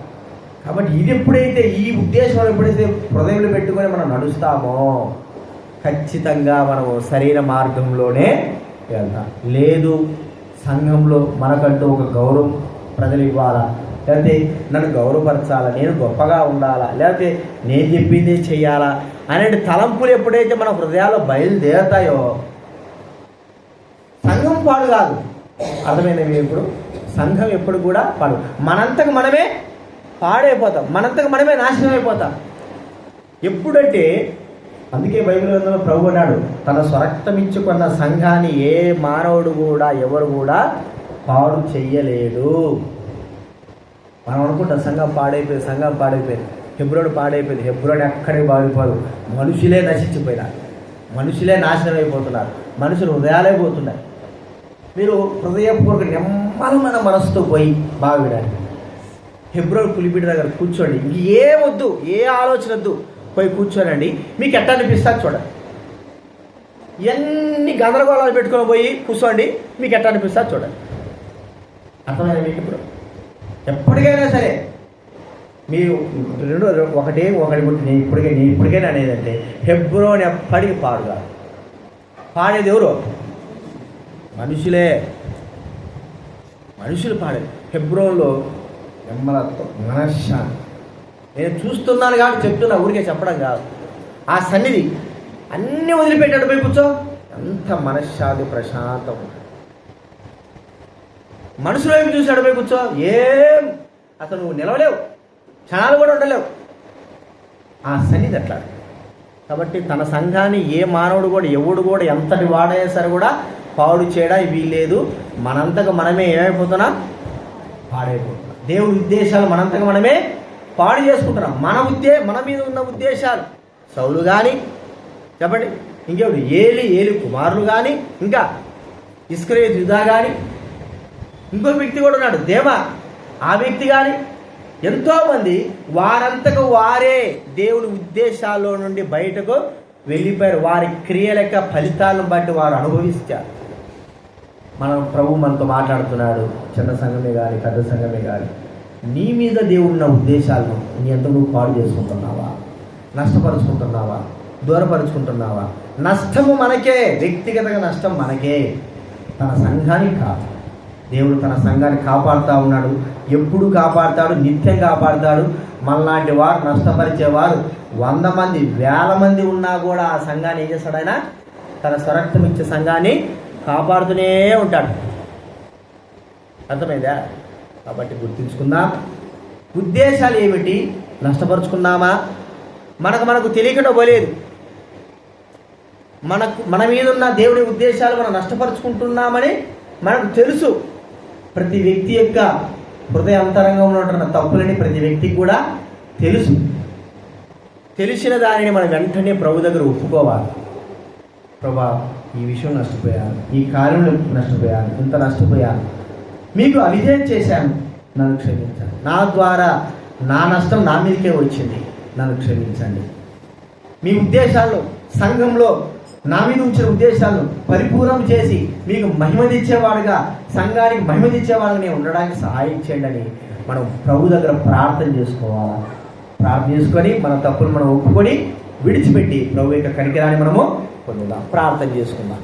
కాబట్టి ఇది ఎప్పుడైతే ఈ ఉద్దేశం ఎప్పుడైతే హృదయంలో పెట్టుకొని మనం నడుస్తామో ఖచ్చితంగా మనము సరైన మార్గంలోనే వెళ్తాం. లేదు సంఘంలో మనకంటూ ఒక గౌరవం ప్రజలు ఇవ్వాలా, లేకపోతే నన్ను గౌరవపరచాలా, నేను గొప్పగా ఉండాలా, లేకపోతే నేను చెప్పింది చెయ్యాలా అనే తలంపులు ఎప్పుడైతే మన హృదయాల్లో బయలుదేరతాయో సంఘం పాడు కాదు. అర్థమైనవి ఇప్పుడు సంఘం ఎప్పుడు కూడా పాడు. మనంతకు మనమే పాడైపోతాం, మనంతకు మనమే నాశనం అయిపోతాం. ఎప్పుడంటే అందుకే బైబిల్ గ్రంథంలో ప్రభు అన్నాడు, తన స్వరక్తమిచ్చుకున్న సంఘాన్ని ఏ మానవుడు కూడా ఎవరు కూడా పాడు చెయ్యలేడు. మనం అనుకుంటాం సంఘం పాడైపోయింది, హెబ్రోను పాడైపోయింది. హెబ్రోను ఎక్కడికి పాడిపోదు, మనుషులే నశించిపోయినారు, మనుషులే నాశనం అయిపోతున్నారు, మనుషులు హృదయాలే పోతున్నారు. మీరు హృదయపూర్వక నిమ్మలమైన మనసుతో పోయి బాగా వినాలి. హెబ్రోను పులిపిడి దగ్గర కూర్చోండి, ఇంక ఏమొద్దు, ఏ ఆలోచన వద్దు, పోయి కూర్చోనండి. మీకు ఎట్లా అనిపిస్తుంది చూడండి. ఎన్ని గందరగోళాలు పెట్టుకొని పోయి కూర్చోండి, మీకు ఎట్లా అనిపిస్తుంది చూడండి. అర్థమైనా మీకు? ఇప్పుడు ఎప్పటికైనా సరే మీరు ఒకటి నేను ఇప్పటికైనా అనేదంటే హెబ్రోన్ ఎప్పటికీ పాడుగా పాడేది ఎవరు? మనుషులు పాడేది. హెబ్రోన్లో నిమ్మలత్వం, మనశ్శాంతి. నేను చూస్తున్నాను కాబట్టి చెప్తున్నా, ఊరికే చెప్పడం కాదు. ఆ సన్నిధి అన్నీ వదిలిపెట్టాడు పోయి కూర్చో, ఎంత మనశ్శాంతి, ప్రశాంతం. మనుషుల వైపు చూసాడు పోయి కూర్చో, ఏం అసలు నువ్వు నిలవలేవు, క్షణాలు కూడా ఉండలేవు. ఆ సన్నిధి అట్లా. కాబట్టి తన సంఘాన్ని ఏ మానవుడు కూడా ఎవడు కూడా ఎంతటి వాడైనా సరే కూడా పాడు చేయడానికి వీల్లేదు. మనంతగా మనమే ఏమైపోతున్నా? పాడైపోతున్నాం. దేవుడి ఉద్దేశాలు మనంతగా మనమే పాడు చేసుకుంటున్నాం. మన మీద ఉన్న ఉద్దేశాలు సౌలు కానీ చెప్పండి, ఇంకెవడు ఏలి కుమారులు కానీ, ఇంకా ఇస్కరియోతు యూదా కానీ, ఇంకో వ్యక్తి కూడా ఉన్నాడు దేవ, ఆ వ్యక్తి కానీ, ఎంతోమంది వారంతకు వారే దేవుడి ఉద్దేశాల్లో నుండి బయటకు వెళ్ళిపోయారు. వారి క్రియల యొక్క ఫలితాలను బట్టి వారు అనుభవిస్తారు. ప్రభు మనతో మాట్లాడుతున్నాడు, చిన్న సంఘమే కానీ పెద్ద సంఘమే కానీ, నీ మీద దేవుడున్న ఉద్దేశాలను నీ ఎంత నువ్వు పాడు చేసుకుంటున్నావా? నష్టపరుచుకుంటున్నావా? దూరపరుచుకుంటున్నావా? నష్టము మనకే, వ్యక్తిగతంగా నష్టం మనకే, తన సంఘానికి కాదు. దేవుడు తన సంఘాన్ని కాపాడుతూ ఉన్నాడు, ఎప్పుడు కాపాడుతాడు, నిత్యం కాపాడుతాడు. మనలాంటి వారు నష్టపరిచేవారు 100 మంది 1000 మంది ఉన్నా కూడా ఆ సంఘాన్ని ఏం చేస్తాడు? ఆయన తన స్వరక్తం ఇచ్చే సంఘాన్ని కాపాడుతూనే ఉంటాడు. అర్థమైందా? కాబట్టి గుర్తుంచుకుందాం, ఉద్దేశాలు ఏమిటి? నష్టపరుచుకున్నామా? మనకు తెలియకుండా పోలేదు. మన మీద ఉన్న దేవుడి ఉద్దేశాలు మనం నష్టపరుచుకుంటున్నామని మనకు తెలుసు. ప్రతి వ్యక్తి యొక్క హృదయ అంతరంగంలో ఉంటున్న తప్పులని ప్రతి వ్యక్తికి కూడా తెలుసు. తెలిసిన దానిని మనం వెంటనే ప్రభు దగ్గర ఒప్పుకోవాలి. ప్రభా, ఈ విషయం నష్టపోయాను, ఈ కార్యంలో నష్టపోయాను, ఇంత నష్టపోయాను, మీకు అవిధేయత చేశాను, నన్ను క్షమించండి. నా ద్వారా నా నష్టం నా మీదకే వచ్చింది, నన్ను క్షమించండి. మీ ఉద్దేశాల్లో, సంఘంలో నా మీద ఉంచిన ఉద్దేశాలను పరిపూర్ణం చేసి మీకు మహిమ తెచ్చేవాడుగా, సంఘానికి మహిమ తెచ్చేవాడుగా నేను ఉండడానికి సహాయం చేయండి అని మనం ప్రభు దగ్గర ప్రార్థన చేసుకోవాలా. ప్రార్థన చేసుకొని మన తప్పులు మనం ఒప్పుకొని విడిచిపెట్టి ప్రభు యొక్క కనికరాన్ని మనము పొందుదాం. ప్రార్థన చేసుకుందాం.